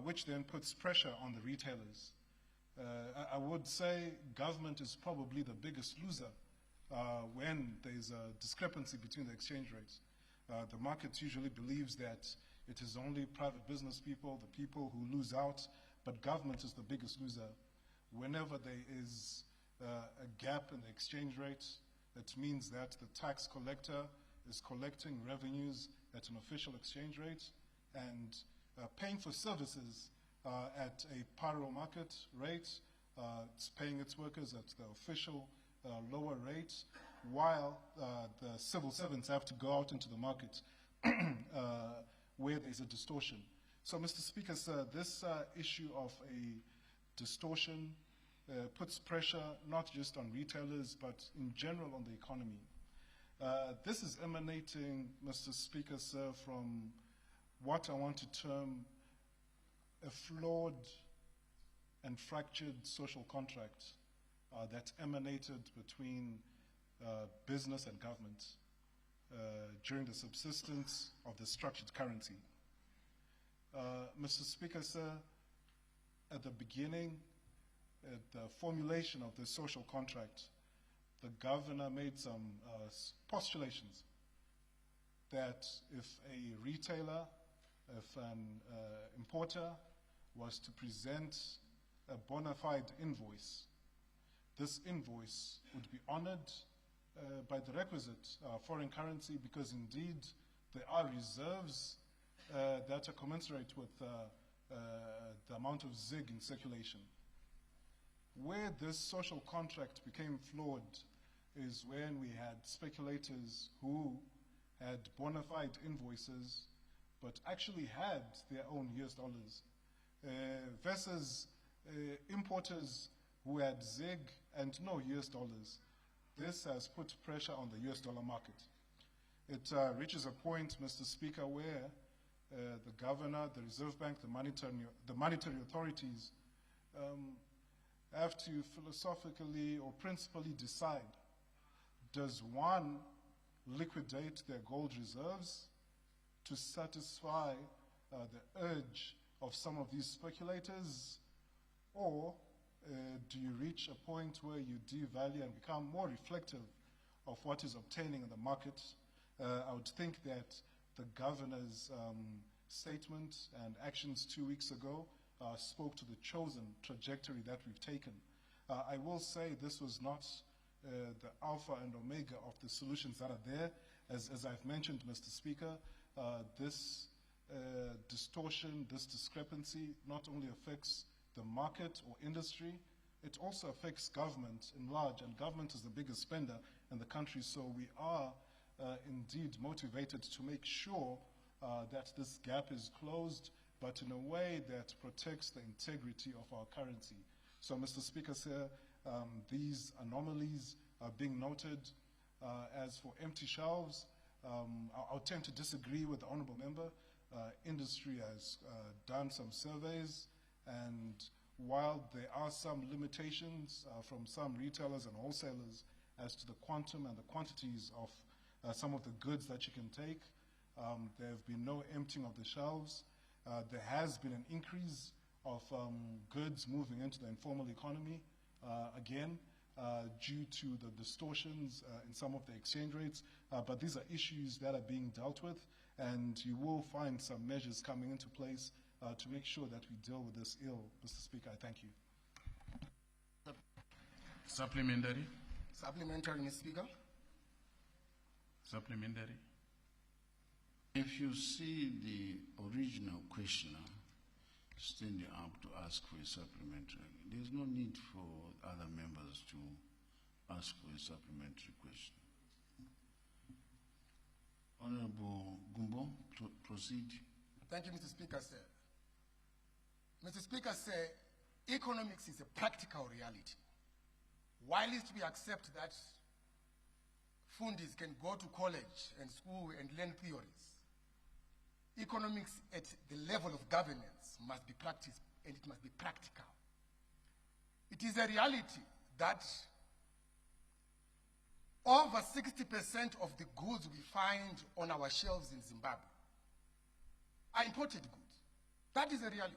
which then puts pressure on the retailers. I would say government is probably the biggest loser when there's a discrepancy between the exchange rates. The market usually believes that it is only private business people, the people who lose out, but government is the biggest loser. Whenever there is a gap in the exchange rate, it means that the tax collector is collecting revenues at an official exchange rate and paying for services at a parallel market rate. It's paying its workers at the official lower rate, while the civil servants have to go out into the market where there's a distortion. So, Mr. Speaker, sir, this issue of a distortion puts pressure not just on retailers, but in general on the economy. This is emanating, Mr. Speaker, sir, from what I want to term a flawed and fractured social contract that emanated between business and government during the subsistence of the structured currency. Mr. Speaker, sir, at the beginning, at the formulation of the social contract, the governor made some postulations that if a retailer, if an importer was to present a bona fide invoice, this invoice would be honored by the requisite foreign currency, because indeed there are reserves that are commensurate with the amount of ZIG in circulation. Where this social contract became flawed is when we had speculators who had bona fide invoices but actually had their own US dollars versus importers who had ZIG and no US dollars. This has put pressure on the US dollar market. It reaches a point, Mr. Speaker, where the governor, the Reserve Bank, the monetary authorities have to philosophically or principally decide, does one liquidate their gold reserves to satisfy the urge of some of these speculators, or do you reach a point where you devalue and become more reflective of what is obtaining in the market? I would think that the governor's statement and actions 2 weeks ago spoke to the chosen trajectory that we've taken. I will say this was not the alpha and omega of the solutions that are there. As I've mentioned, Mr. Speaker, this distortion, this discrepancy not only affects the market or industry, it also affects government in large, and government is the biggest spender in the country, so we are indeed motivated to make sure that this gap is closed, but in a way that protects the integrity of our currency. So, Mr. Speaker, sir, these anomalies are being noted. As for empty shelves, I'll tend to disagree with the honourable member. Industry has done some surveys, and while there are some limitations from some retailers and wholesalers as to the quantum and the quantities of some of the goods that you can take, there have been no emptying of the shelves. There has been an increase of goods moving into the informal economy, again, due to the distortions in some of the exchange rates. But these are issues that are being dealt with, and you will find some measures coming into place to make sure that we deal with this ill. Mr. Speaker, I thank you. Supplementary. Supplementary, Mr. Speaker. Supplementary. If you see the original questioner standing up to ask for a supplementary, there's no need for other members to ask for a supplementary question. Honorable Gumbo, proceed. Thank you, Mr. Speaker, sir. Mr. Speaker, sir, economics is a practical reality. While we accept that fundis can go to college and school and learn theories, economics at the level of governance must be practiced, and it must be practical. It is a reality that over 60% of the goods we find on our shelves in Zimbabwe are imported goods. That is a reality.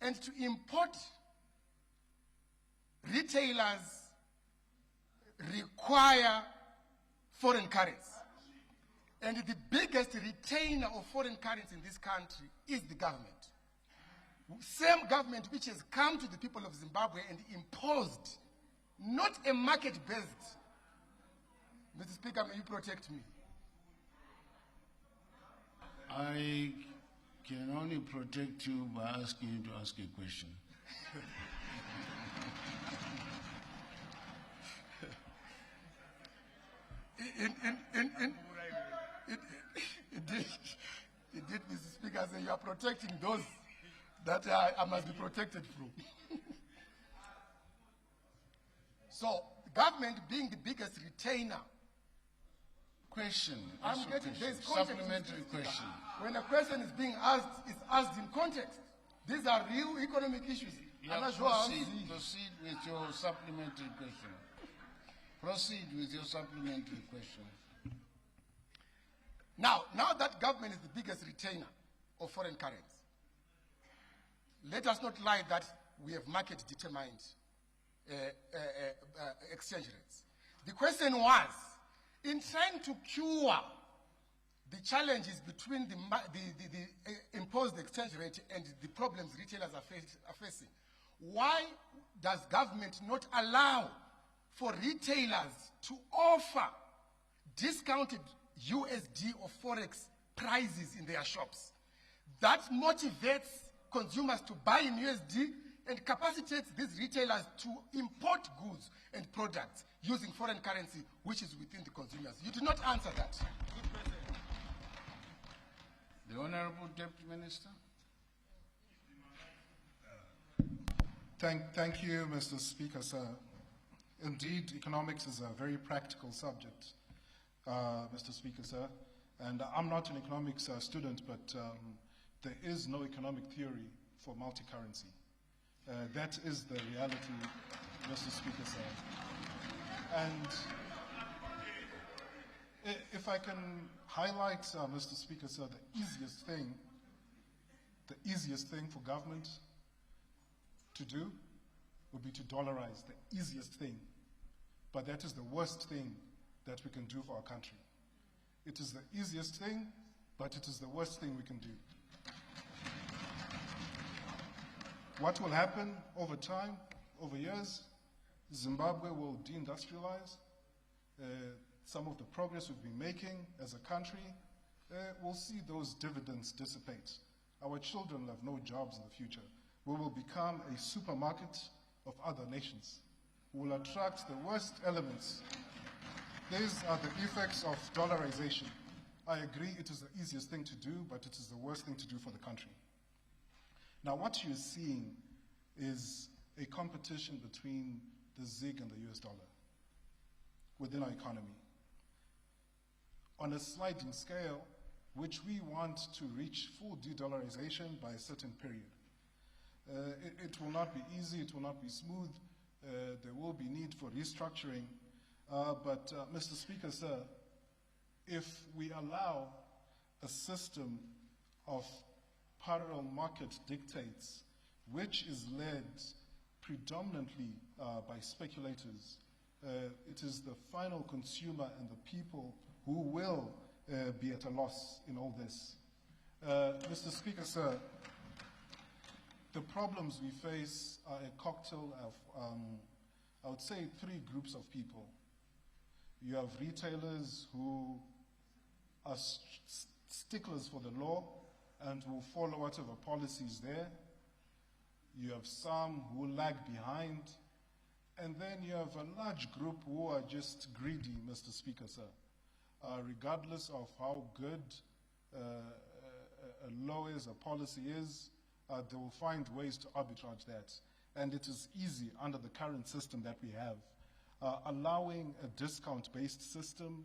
And to import, retailers require foreign currency. And the biggest retainer of foreign currency in this country is the government. Same government which has come to the people of Zimbabwe and imposed not a market-based. Mr. Speaker, may you protect me? I can only protect you by asking you to ask a question. Indeed, Mr. Speaker, say you are protecting those that I must be protected from. So, government being the biggest retainer. Question. I'm getting this context. Supplementary question. When a question is being asked, it's asked in context. These are real economic issues. Proceed with your supplementary question. Proceed with your supplementary question. Now that government is the biggest retainer of foreign currency, let us not lie that we have market-determined exchange rates. The question was, in trying to cure the challenges between the imposed exchange rate and the problems retailers are facing, why does government not allow for retailers to offer discounted USD or Forex prices in their shops? That motivates consumers to buy in USD and capacitates these retailers to import goods and products using foreign currency, which is within the consumers. You did not answer that. The Honorable Deputy Minister. Thank you, Mr. Speaker, sir. Indeed, economics is a very practical subject, Mr. Speaker, sir. And I'm not an economics student, but there is no economic theory for multi-currency. That is the reality, Mr. Speaker, sir. And if I can highlight, Mr. Speaker, sir, the easiest thing for government to do would be to dollarize, the easiest thing. But that is the worst thing that we can do for our country. It is the easiest thing, but it is the worst thing we can do. What will happen over time, over years? Zimbabwe will deindustrialize. Some of the progress we've been making as a country, we'll see those dividends dissipate. Our children will have no jobs in the future. We will become a supermarket of other nations. We will attract the worst elements. These are the effects of dollarization. I agree it is the easiest thing to do, but it is the worst thing to do for the country. Now, what you're seeing is a competition between the ZiG and the US dollar within our economy. On a sliding scale, which we want to reach full de-dollarization by a certain period. It will not be easy, it will not be smooth, there will be need for restructuring, but Mr. Speaker, sir, if we allow a system of parallel market dictates, which is led predominantly by speculators, it is the final consumer and the people who will be at a loss in all this. Mr. Speaker, sir, the problems we face are a cocktail of, I would say, three groups of people. You have retailers who are sticklers for the law and will follow whatever policies there. You have some who lag behind. And then you have a large group who are just greedy, Mr. Speaker, sir. Regardless of how good a law is, a policy is, they will find ways to arbitrage that. And it is easy under the current system that we have. Allowing a discount-based system,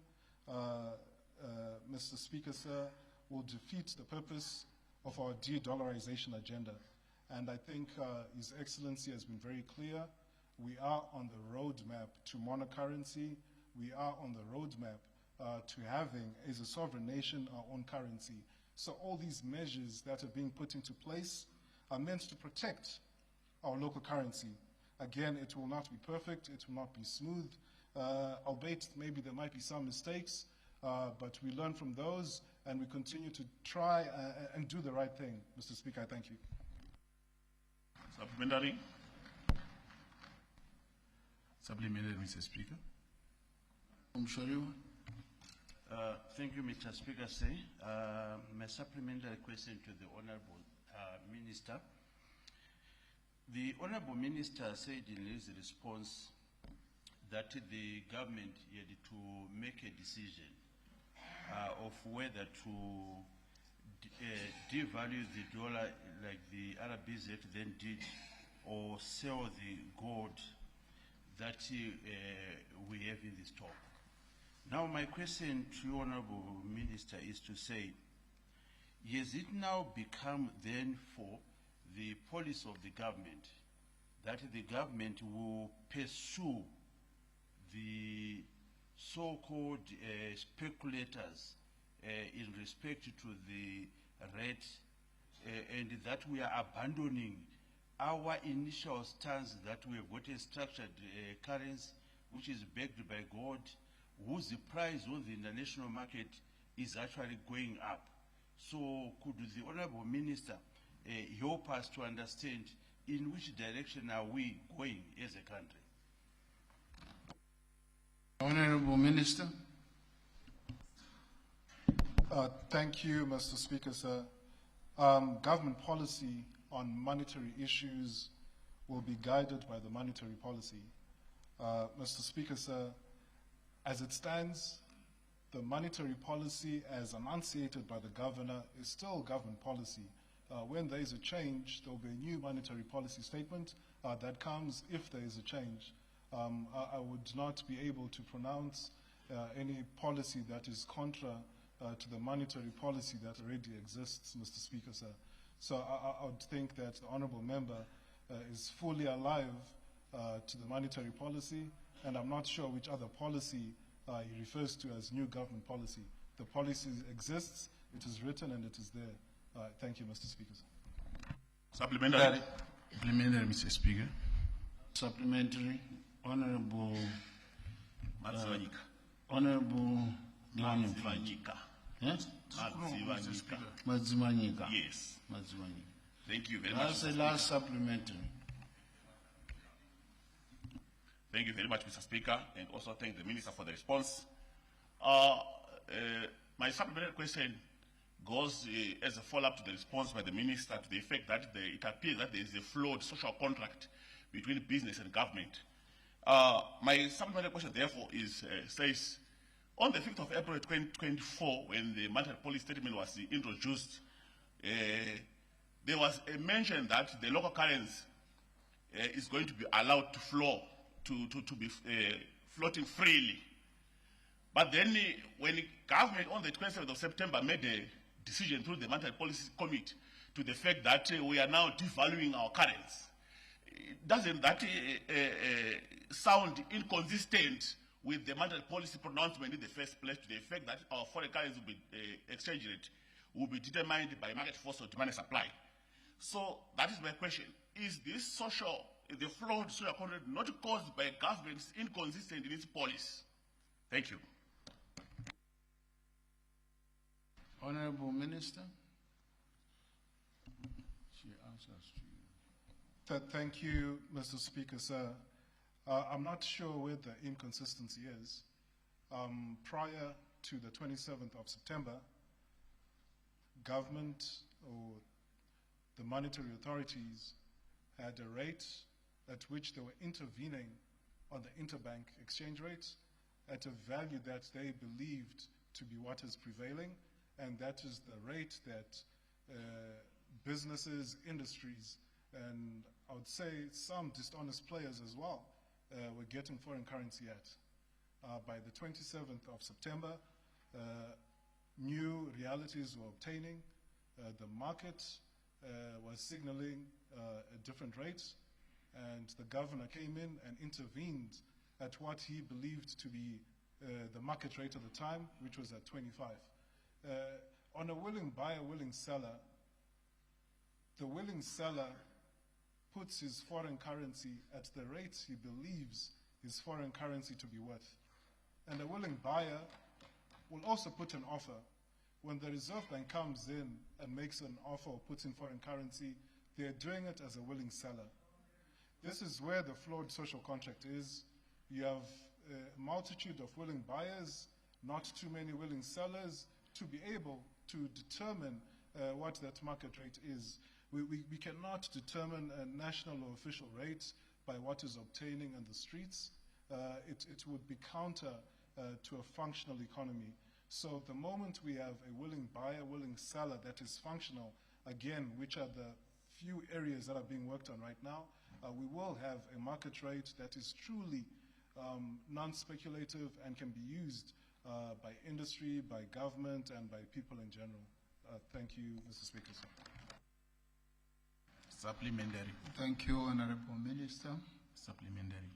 Mr. Speaker, sir, will defeat the purpose of our de-dollarization agenda. And I think His Excellency has been very clear. We are on the roadmap to monocurrency. We are on the roadmap to having, as a sovereign nation, our own currency. So all these measures that are being put into place are meant to protect our local currency. Again, it will not be perfect, it will not be smooth, albeit maybe there might be some mistakes, but we learn from those and we continue to try and do the right thing. Mr. Speaker, I thank you. Supplementary. Supplementary, Mr. Speaker. Thank you, Mr. Speaker. My supplementary question to the Honorable Minister. The Honorable Minister said in his response that the government had to make a decision of whether to devalue the dollar like the RBZ then did, or sell the gold that we have in the stock. Now my question to you, Honorable Minister, is to say, has it now become then for the policy of the government that the government will pursue the so-called speculators in respect to the rate, and that we are abandoning our initial stance that we have got a structured currency which is backed by gold, whose price on the international market is actually going up? So could the Honorable Minister help us to understand in which direction are we going as a country? Honorable Minister. Thank you, Mr. Speaker, sir. Government policy on monetary issues will be guided by the monetary policy. Mr. Speaker, sir, as it stands, the monetary policy as enunciated by the governor is still government policy. When there is a change, there will be a new monetary policy statement that comes if there is a change. I would not be able to pronounce any policy that is contra to the monetary policy that already exists, Mr. Speaker, sir. So I would think that the honourable member is fully alive to the monetary policy, and I'm not sure which other policy he refers to as new government policy. The policy exists, it is written, and it is there. Thank you, Mr. Speaker. Supplementary. Supplementary, Mr. Speaker. Supplementary. Honorable Honorable Madzivanyika. Yes? Madzivanyika. Yes. Madzivanyika. Thank you very much. That's the last supplementary. Thank you very much, Mr. Speaker, and also thank the Minister for the response. My supplementary question goes as a follow-up to the response by the Minister to the effect that it appears that there is a flawed social contract between business and government. My supplementary question, therefore, says, on the 5th of April 2024, when the monetary policy statement was introduced, there was a mention that the local currency is going to be allowed to flow, to be floating freely. But then when the government on the 27th of September made a decision through the Monetary Policy Committee to the fact that we are now devaluing our currency, doesn't that sound inconsistent with the monetary policy pronouncement in the first place, to the effect that our foreign currency will be, exchange rate will be determined by market force of demand and supply? So that is my question. Is this the flawed social contract not caused by government's inconsistent in its policy? Thank you. Honorable Minister. She answers to you. Thank you, Mr. Speaker, sir. I'm not sure where the inconsistency is. Prior to the 27th of September, government or the monetary authorities had a rate at which they were intervening on the interbank exchange rate at a value that they believed to be what is prevailing, and that is the rate that businesses, industries, and I would say some dishonest players as well were getting foreign currency at. By the 27th of September, new realities were obtaining. The market was signaling a different rate, and the governor came in and intervened at what he believed to be the market rate at the time, which was at 25. On a willing buyer, willing seller, the willing seller puts his foreign currency at the rate he believes his foreign currency to be worth. And a willing buyer will also put an offer. When the Reserve Bank comes in and makes an offer or puts in foreign currency, they're doing it as a willing seller. This is where the flawed social contract is. You have a multitude of willing buyers, not too many willing sellers, to be able to determine what that market rate is. We cannot determine a national or official rate by what is obtaining in the streets. It would be counter to a functional economy. So the moment we have a willing buyer, willing seller that is functional, again, which are the few areas that are being worked on right now, we will have a market rate that is truly non-speculative and can be used by industry, by government, and by people in general. Thank you, Mr. Speaker. Supplementary. Thank you, Honorable Minister. Supplementary.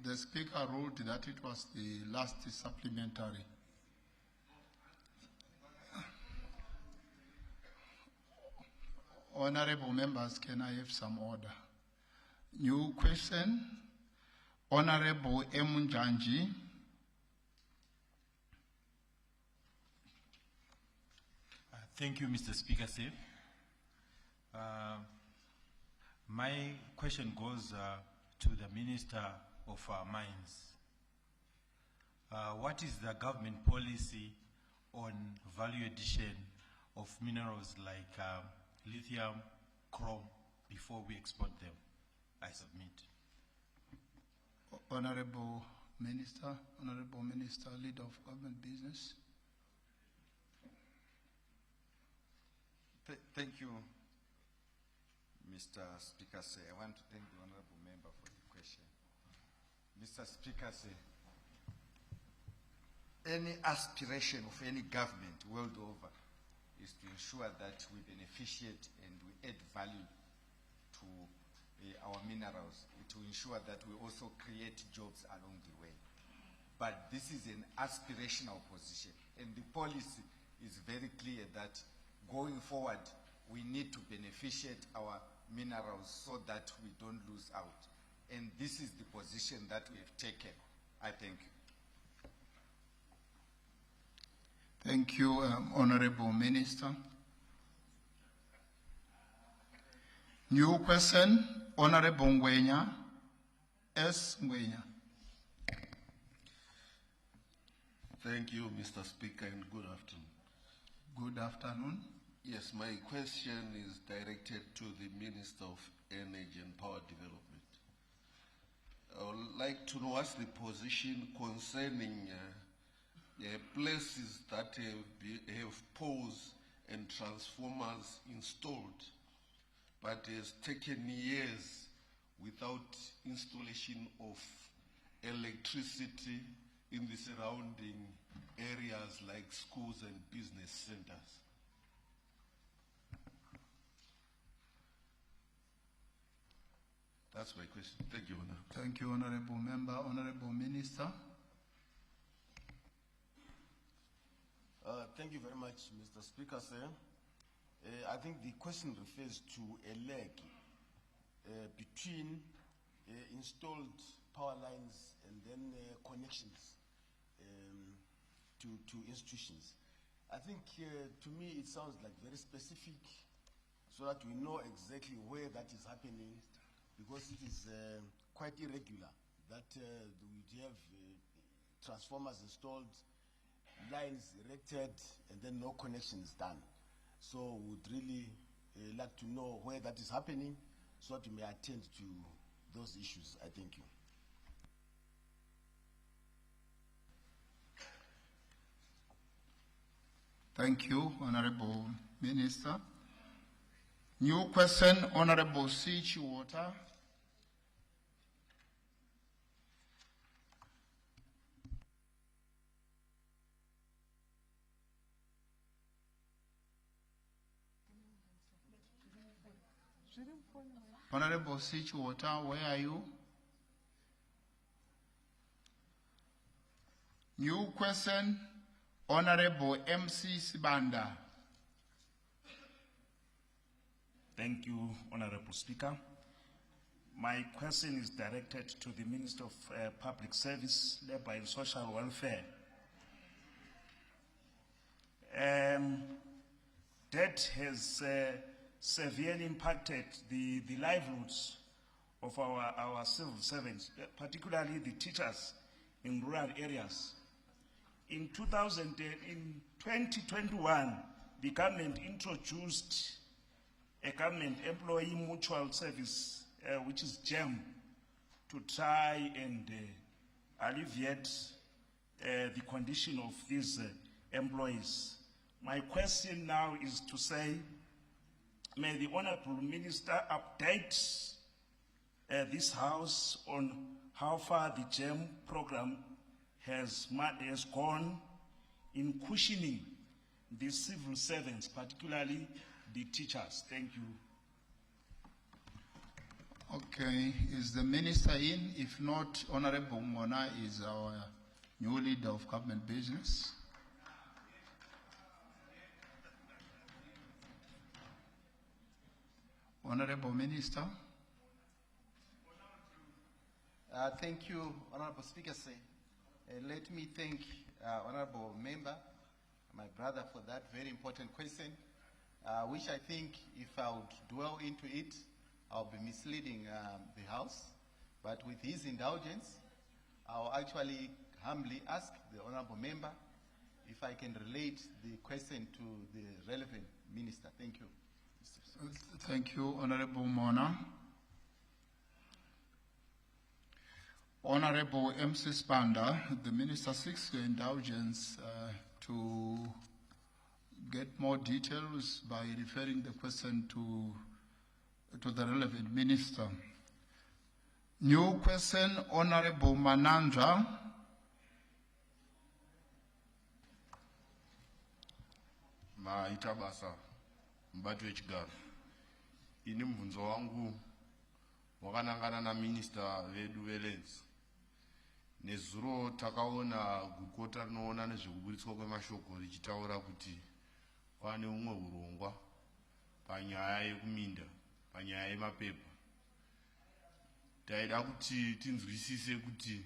The Speaker ruled that it was the last supplementary. Honorable members, can I have some order? New question. Honorable Emunjanji. Thank you, Mr. Speaker, sir. My question goes to the Minister of Mines. What is the government policy on value addition of minerals like lithium, chrome, before we export them? I submit. Honorable Minister, Leader of Government Business. Thank you, Mr. Speaker. I want to thank the Honorable Member for the question. Mr. Speaker, any aspiration of any government world over is to ensure that we beneficiate and we add value to our minerals, to ensure that we also create jobs along the way. But this is an aspirational position, and the policy is very clear that going forward, we need to beneficiate our minerals so that we don't lose out. And this is the position that we have taken. I thank you. Thank you, Honorable Minister. New question, Honorable Ngwenya. S. Ngwenya. Thank you, Mr. Speaker, and good afternoon. Good afternoon. Yes, my question is directed to the Minister of Energy and Power Development. I would like to know what's the position concerning places that have poles and transformers installed, but has taken years without installation of electricity in the surrounding areas like schools and business centers. That's my question. Thank you, Honorable. Thank you, Honorable Member. Honorable Minister. Thank you very much, Mr. Speaker, sir. I think the question refers to a lag between installed power lines and then connections to institutions. I think to me it sounds like very specific, so that we know exactly where that is happening, because it is quite irregular that we have transformers installed, lines erected, and then no connections done. So we'd really like to know where that is happening so that we may attend to those issues. I thank you. Thank you, Honorable Minister. New question, Honorable C. Water. Honorable C. Water, where are you? New question, Honorable MC Sibanda. Thank you, Honorable Speaker. My question is directed to the Minister of Public Service, Labour and Social Welfare. That has severely impacted the livelihoods of our civil servants, particularly the teachers in rural areas. In 2021, the government introduced a government employee mutual service, which is GEM, to try and alleviate the condition of these employees. My question now is to say, may the Honorable Minister update this House on how far the GEM program has gone in cushioning the civil servants, particularly the teachers. Thank you. Okay, is the Minister in? If not, Honorable Mona is our new leader of government business. Honorable Minister. Thank you, Honorable Speaker. Let me thank Honorable Member, my brother, for that very important question, which I think if I would dwell into it, I'll be misleading the House. But with his indulgence, I'll actually humbly ask the Honorable Member if I can relate the question to the relevant Minister. Thank you. Thank you, Honorable Mona. Honorable MC Spanda, the Minister seeks your indulgence to get more details by referring the question to the relevant Minister. New question, Honorable Manandra. Maitabasa, mbatu wechigaro. Ini mvunzo wangu wakanangana na Minister vedu velenzi. Nezuro takaona gukota rinoona nezvekuburitswa kwemashoko richitaura kuti kwane umwe urongwa panyaya yekuminda, panyaya yemapepa. Taida kuti tinzwisise kuti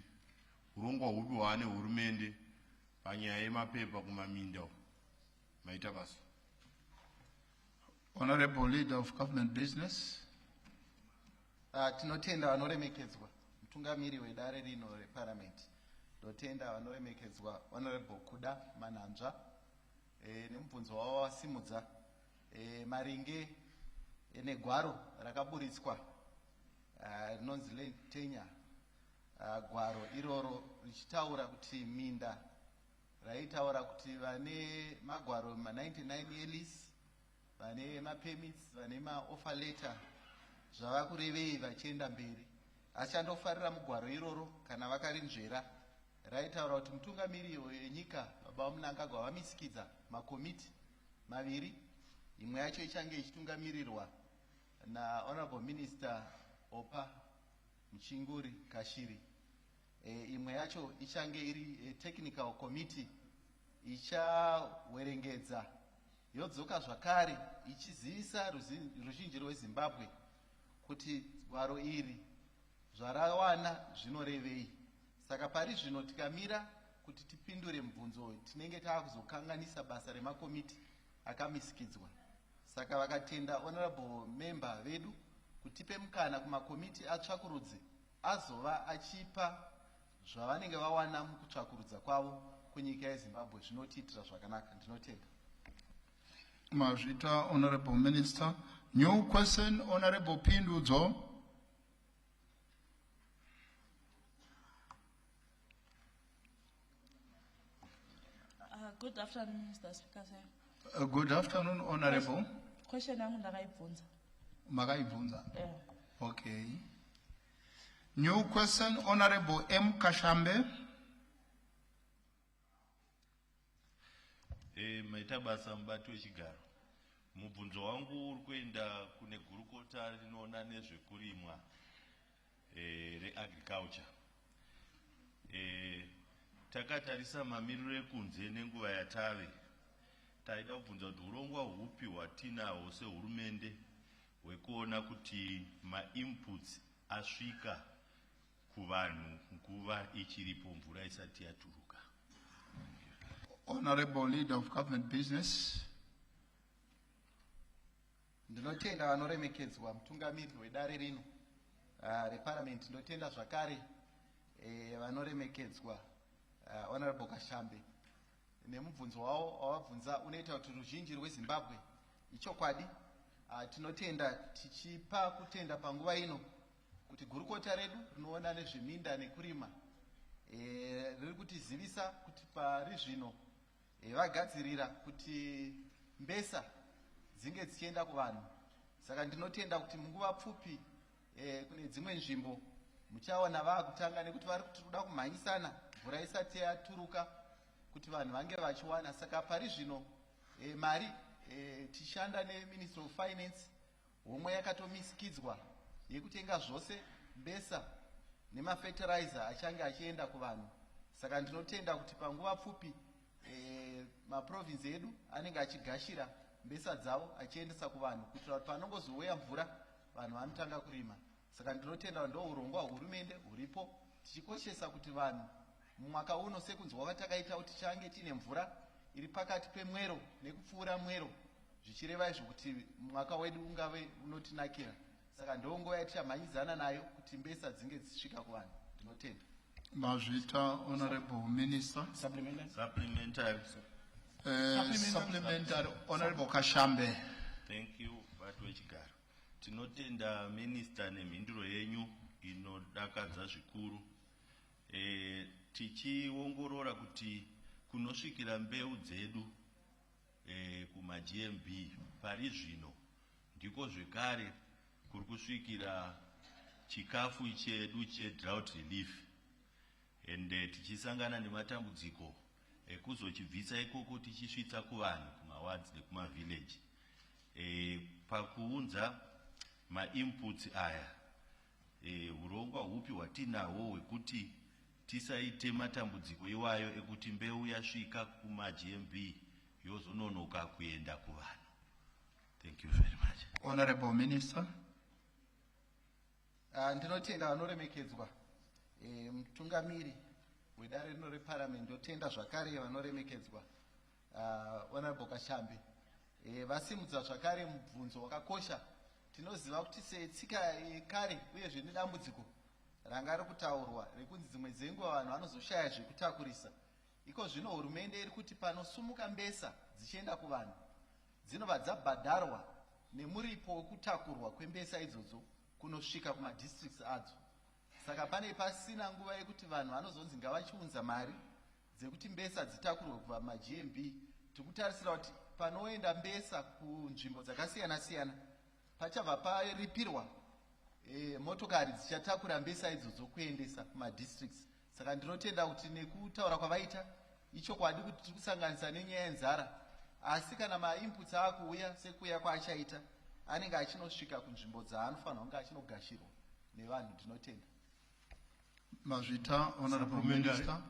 urongwa hupi hwane hurumende panyaya yemapepa kumaminda. Maita basa. Honorable Leader of Government Business. Tinotenda vanoremekedzwa mutungamiri wedare rino reparliament. Ndotenda vanoremekedzwa Honorable Kuda Mananzva nemubvunzo wavo wasimudza maringe negwaro rakaburitswa rinonzi Tenya. Gwaro iroro richitaura kuti minda raitaura kuti vane magwaro ma99 elis, vane mapermits, vane maoffer letter, zvava kurevei vachienda mberi. Achandofarira mugwaro iroro kana vakarinzvera. Raitaura kuti mutungamiri wenyika baba Mnangagwa vamisikidza makomiti maviri. Imwe yacho ichange ichitungamirirwa na Honorable Minister Opa Mchinguri Kashiri. Imwe yacho ichange iri technical committee ichawerengedza yodzoka zvakare ichizivisa ruzhinji rweZimbabwe kuti gwaro iri zvarawana zvinorevei. Saka pari zvino tikamira kuti tipindure mubvunzo tinenge taakuzokanganisa basa remakomiti akamisikidzwa. Saka vakatenda Honorable Member vedu kutipe mukana kumakomiti atsvakurudzi azova achipa zvavanenge vawana mukutsvakurudza kwavo kunyika yeZimbabwe zvinotiitira zvakanaka. Ndinotenda. Mazvita, Honorable Minister. New question, Honorable Pindudzo. Good afternoon, Mr. Speaker, sir. Good afternoon, Honorable. Question yangu ndakaibvunza. Makaibvunza. Okay. New question, Honorable M. Kashambe. Maita basa mubati wechigaro. Mubvunzo wangu uri kuenda kune gurukota rinoona nezvekurimwa reagriculture. Takatarisa mamiriro ekunze nenguva yatave. Taida kubvunza kuti urongwa hupi hwatinahwo sehurumende hwekuona kuti ma-inputs asvika kuvanhu nguva ichiripo mvura isati yaturuka. Honorable Leader of Government Business. Ndinotenda vanoremekedzwa mutungamiri wedare rino reparliament. Ndinotenda zvakare vanoremekedzwa Honorable Kashambe nemubvunzo wavo wavabvunza unoita kuti ruzhinji rweZimbabwe ichokwadi. Tinotenda tichipa kutenda panguva ino kuti gurukota redu rinoona nezveminda nekurima riri kutizivisa kuti pari zvino vagadzirira kuti mbesa dzinge dzichienda kuvanhu. Saka ndinotenda kuti munguva pfupi kune dzimwe nzvimbo muchaona vaakutanga nekuti vari kuti kuda kumhanyisana mvura isati yaturuka kuti vanhu vange vachiwana. Saka pari zvino mari tichishanda neMinistry of Finance homwe yakatomisikidzwa yekutenga zvose mbesa nemafertilizer achange achienda kuvanhu. Saka ndinotenda kuti panguva pfupi maprovince edu anenge achigashira mbesa dzavo achiendesa kuvanhu kuitira kuti panongozouya mvura vanhu vanotanga kurima. Saka ndinotenda ndo urongwa hurumende huripo tichikoshesa kuti vanhu mumwaka uno sekunzwa kwatakaita kuti tichange tine mvura iri pakati pemwero nekupfuura mwero, zvichireva izvo kuti mwaka wedu ungave unotinakira. Saka ndongo yatichamhanyizana nayo kuti mbesa dzinge dzisvika kuvanhu. Ndinotenda. Mazvita, Honorable Minister. Supplementary. Supplementary, Honorable Kashambe. Thank you, Bati wechigaro. Tinotenda Minister nemhinduro yenyu inodakadza zvikuru. Tichiongorora kuti kunosvikira mbeu dzedu kuma-GMB pari zvino ndiko zvekare kuri kusvikira chikafu chedu che-drought relief, ende tichisangana nematambudziko ekuzochibvisa ikoko tichisvitsa kuvanhu kumawards nekumavillage. Pakuunza ma-inputs aya, urongwa hupi hwatinahwo hwekuti tisaite matambudziko iwayo ekuti mbeu yasvika kuma-GMB yozononoka kuenda kuvanhu. Thank you very much. Honorable Minister. Ndinotenda vanoremekedzwa mutungamiri wedare rino reparliament. Ndotenda zvakare vanoremekedzwa Honorable Kashambe vasimudza zvakare mubvunzo wakakosha. Tinoziva kuti setsika yekare uyezve nedambudziko ranga riri kutaurwa rekunzi dzimwe dzenguva vanhu vanozoshaya zvekutakurisa. Iko zvino hurumende iri kuti panosumuka mbesa dzichienda kuvanhu dzinobva dzabhadharwa nemuripo wekutakurwa kwembesa idzodzo kunosvika kumadistricts adzo. Saka pane pasina nguva yekuti vanhu vanozonzi ngavachiunza mari dzekuti mbesa dzitakurwe kubva ma-GMB. Tikutarisira kuti panoenda mbesa kunzvimbo dzakasiyana siyana pachabva paripirwa motokari dzichatakura mbesa idzodzo kuendesa kuma-districts. Saka ndinotenda kuti nekutaura kwavaita ichokwadi kuti tiri kusanganisa nenyaya yenzara, asi kana ma-inputs akuuya sekuuya kwaachaita anenge achinosvika kunzvimbo dzaanofanira kunge achinogashirwa nevanhu. Ndinotenda. Mazvita, Honorable Minister.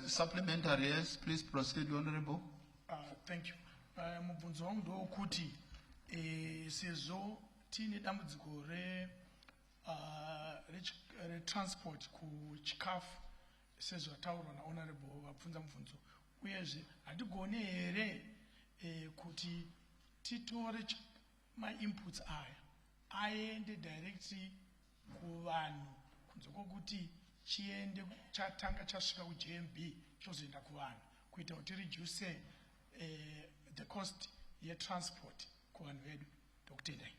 Supplementary, yes, please proceed, Honorable. Thank you. Mubvunzo wangu ndokuti sezvo tine dambudziko retransport kuchikafu sezvataurwa nahonorable vabvunza mubvunzo, uyezve hatigone here kuti titore ma-inputs aya aende directly kuvanhu kunze kwokuti chiende chatanga chasvika kuJMB chozoenda kuvanhu kuita kuti reduce the cost yetransport kuvanhu vedu. Ndokutendai.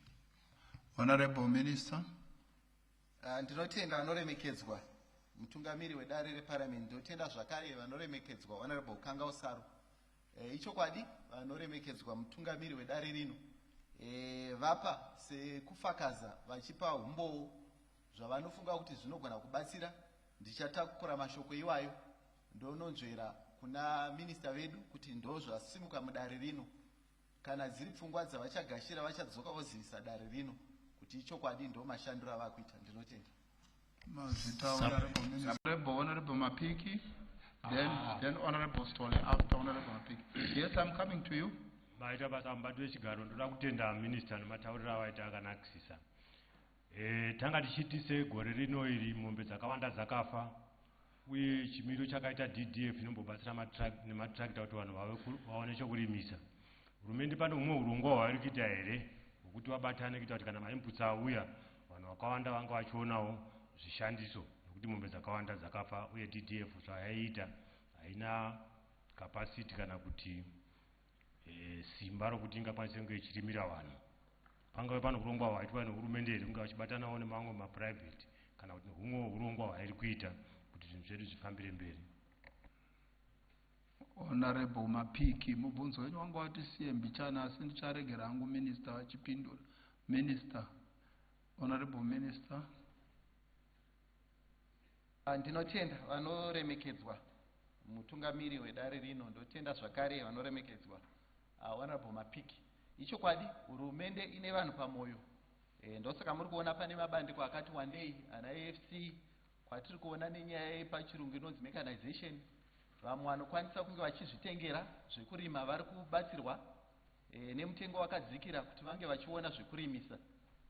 Honorable Minister. Ndinotenda vanoremekedzwa mutungamiri wedare reparliament. Ndinotenda zvakare vanoremekedzwa Honorable Kangausaro. Ichokwadi vanoremekedzwa mutungamiri wedare rino vapa sekufakaza vachipa umbowo zvavanofunga kuti zvinogona kubatsira. Ndichatakura mashoko iwayo ndononzvera kuna minista vedu kuti ndo zvasimuka mudare rino. Kana dziri pfungwa dzavachagashira vachadzoka vozivisa dare rino kuti ichokwadi ndo mashandiro avakuita. Ndinotenda. Honorable Mapiki, then Honorable Stole after Honorable Mapiki. Yes, I'm coming to you. Baita basa mbadwe chigaro ndoda kutenda minister nematauriro awaita akanakisisa. Tanga tichitise gore rino iri mombe dzakawanda dzakafa uye chimiro chakaita DDF inombobatsira nematractor kuti vanhu vaone chokurimisa. Hurumende pano umwe urongwa hwairi kuita here hwekuti vabatane kuita kuti kana mainputs auya vanhu vakawanda vanga vachionawo zvishandiso nokuti mombe dzakawanda dzakafa uye DDF zvayaiita haina capacity kana kuti simba rokuti ingakwanise kunge ichirimira vanhu. Pangave pano urongwa hwaitwa nehurumende here kunge vachibatanawo nemamwe maprivate kana kuti humwe urongwa hwairi kuita kuti zvinhu zvedu zvifambire mberi. Honorable Mapiki, mubvunzo wenyu wanga wati siye mbichana asi ndicharegera hangu minister vachipindura. Minister. Honorable Minister. Ndinotenda vanoremekedzwa mutungamiri wedare rino. Ndotenda zvakare vanoremekedzwa Honorable Mapiki. Ichokwadi hurumende ine vanhu pamoyo. Ndosaka muri kuona pane mabandiko akati wandei ana AFC kwatiri kuona nenyaya yepachirungu inonzi mechanization. Vamwe vanokwanisa kunge vachizvitengera zvekurima vari kubatsirwa nemutengo wakadzikira kuti vange vachiona zvekurimisa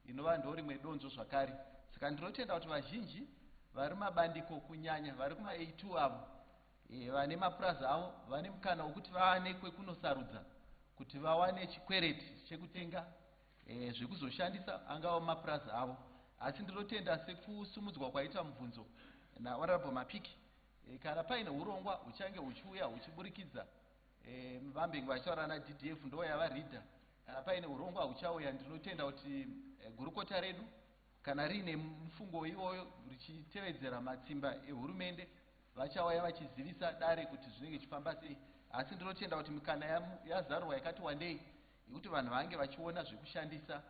inova ndo rimwe donzvo zvakare. Saka ndinotenda kuti vazhinji vari mabandiko kunyanya vari kuma A2 avo vane mapurazi avo vane mukana wekuti vawane kwekunosarudza kuti vawane chikwereti chekutenga zvekuzoshandisa angava mapurazi avo. Asi ndinotenda sekusumudzwa kwaita mubvunzo naHonorable Mapiki, kana paine urongwa huchange huchiuya huchiburikidza vambengi vachaura naDDF ndo yavaridha. Kana paine urongwa huchauya ndinotenda kuti gurukota redu kana riine mufungo iwoyo richitevedzera matsimba ehurumende vachauya vachizivisa dare kuti zvinenge chifamba sei. Asi ndinotenda kuti mikana yazarwa yakati wandei yekuti vanhu vange vachiona zvekushandisa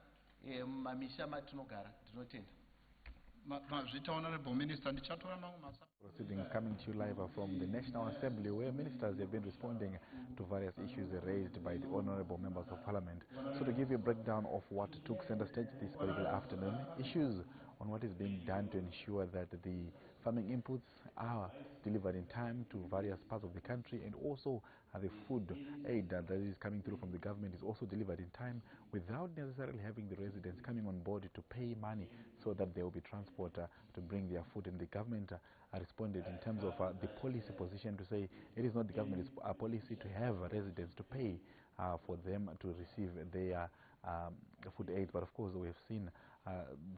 mumamisha matinogara. Ndinotenda. Honorable Minister, proceedings coming to you live from the National Assembly, where ministers have been responding to various issues raised by the honorable members of parliament. So to give you a breakdown of what took center stage this particular afternoon, issues on what is being done to ensure that the farming inputs are delivered in time to various parts of the country, and also the food aid that is coming through from the government is also delivered in time without necessarily having the residents coming on board to pay money so that there will be transport to bring their food. And the government responded in terms of the policy position to say it is not the government's policy to have residents to pay for them to receive their food aid. But of course we have seen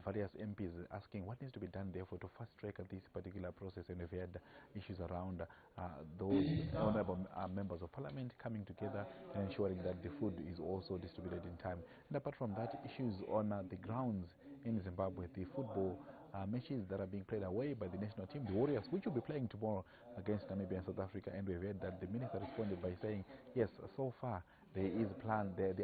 various MPs asking what needs to be done therefore to fast track this particular process, and we've had issues around those honorable members of parliament coming together and ensuring that the food is also distributed in time. And apart from that, issues on the grounds in Zimbabwe, the football matches that are being played away by the national team, the Warriors, which will be playing tomorrow against Namibia and South Africa. And we've heard that the minister responded by saying, yes, so far there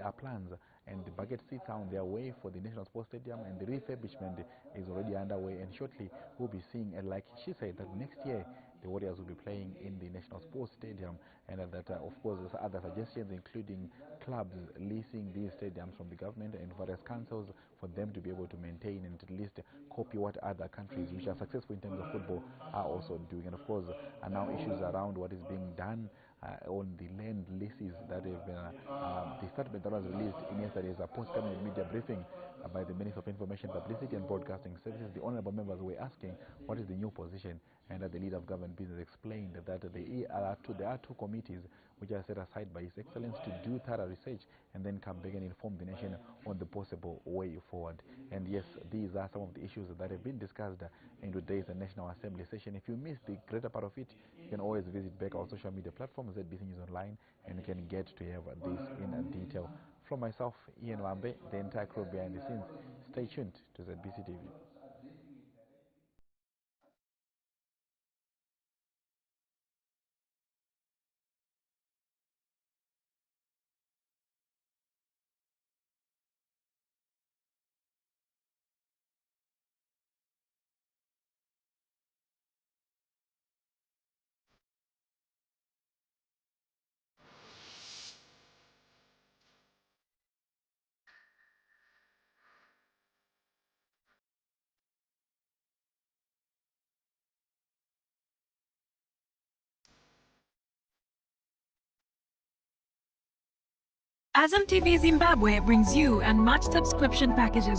are plans, and the bucket seats are on their way for the National Sports Stadium, and the refurbishment is already underway. And shortly we'll be seeing, and like she said, that next year the Warriors will be playing in the National Sports Stadium, and that of course there's other suggestions including clubs leasing these stadiums from the government and various councils for them to be able to maintain and at least copy what other countries which are successful in terms of football are also doing. And of course now issues around what is being done on the land leases that have been, the statement that was released in yesterday's post-cabinet media briefing by the Minister of Information, Publicity and Broadcasting Services. The honorable members were asking what is the new position, and the leader of government business explained that there are two committees which are set aside by His Excellency to do thorough research and then come back and inform the nation on the possible way forward. And yes, these are some of the issues that have been discussed in today's National Assembly session. If you missed the greater part of it, you can always visit back our social media platforms at BC News Online, and you can get to have this in detail. From myself, Ian Wambe, the entire crew behind the scenes, stay tuned to ZBC TV. Azam TV Zimbabwe brings you unmatched subscription packages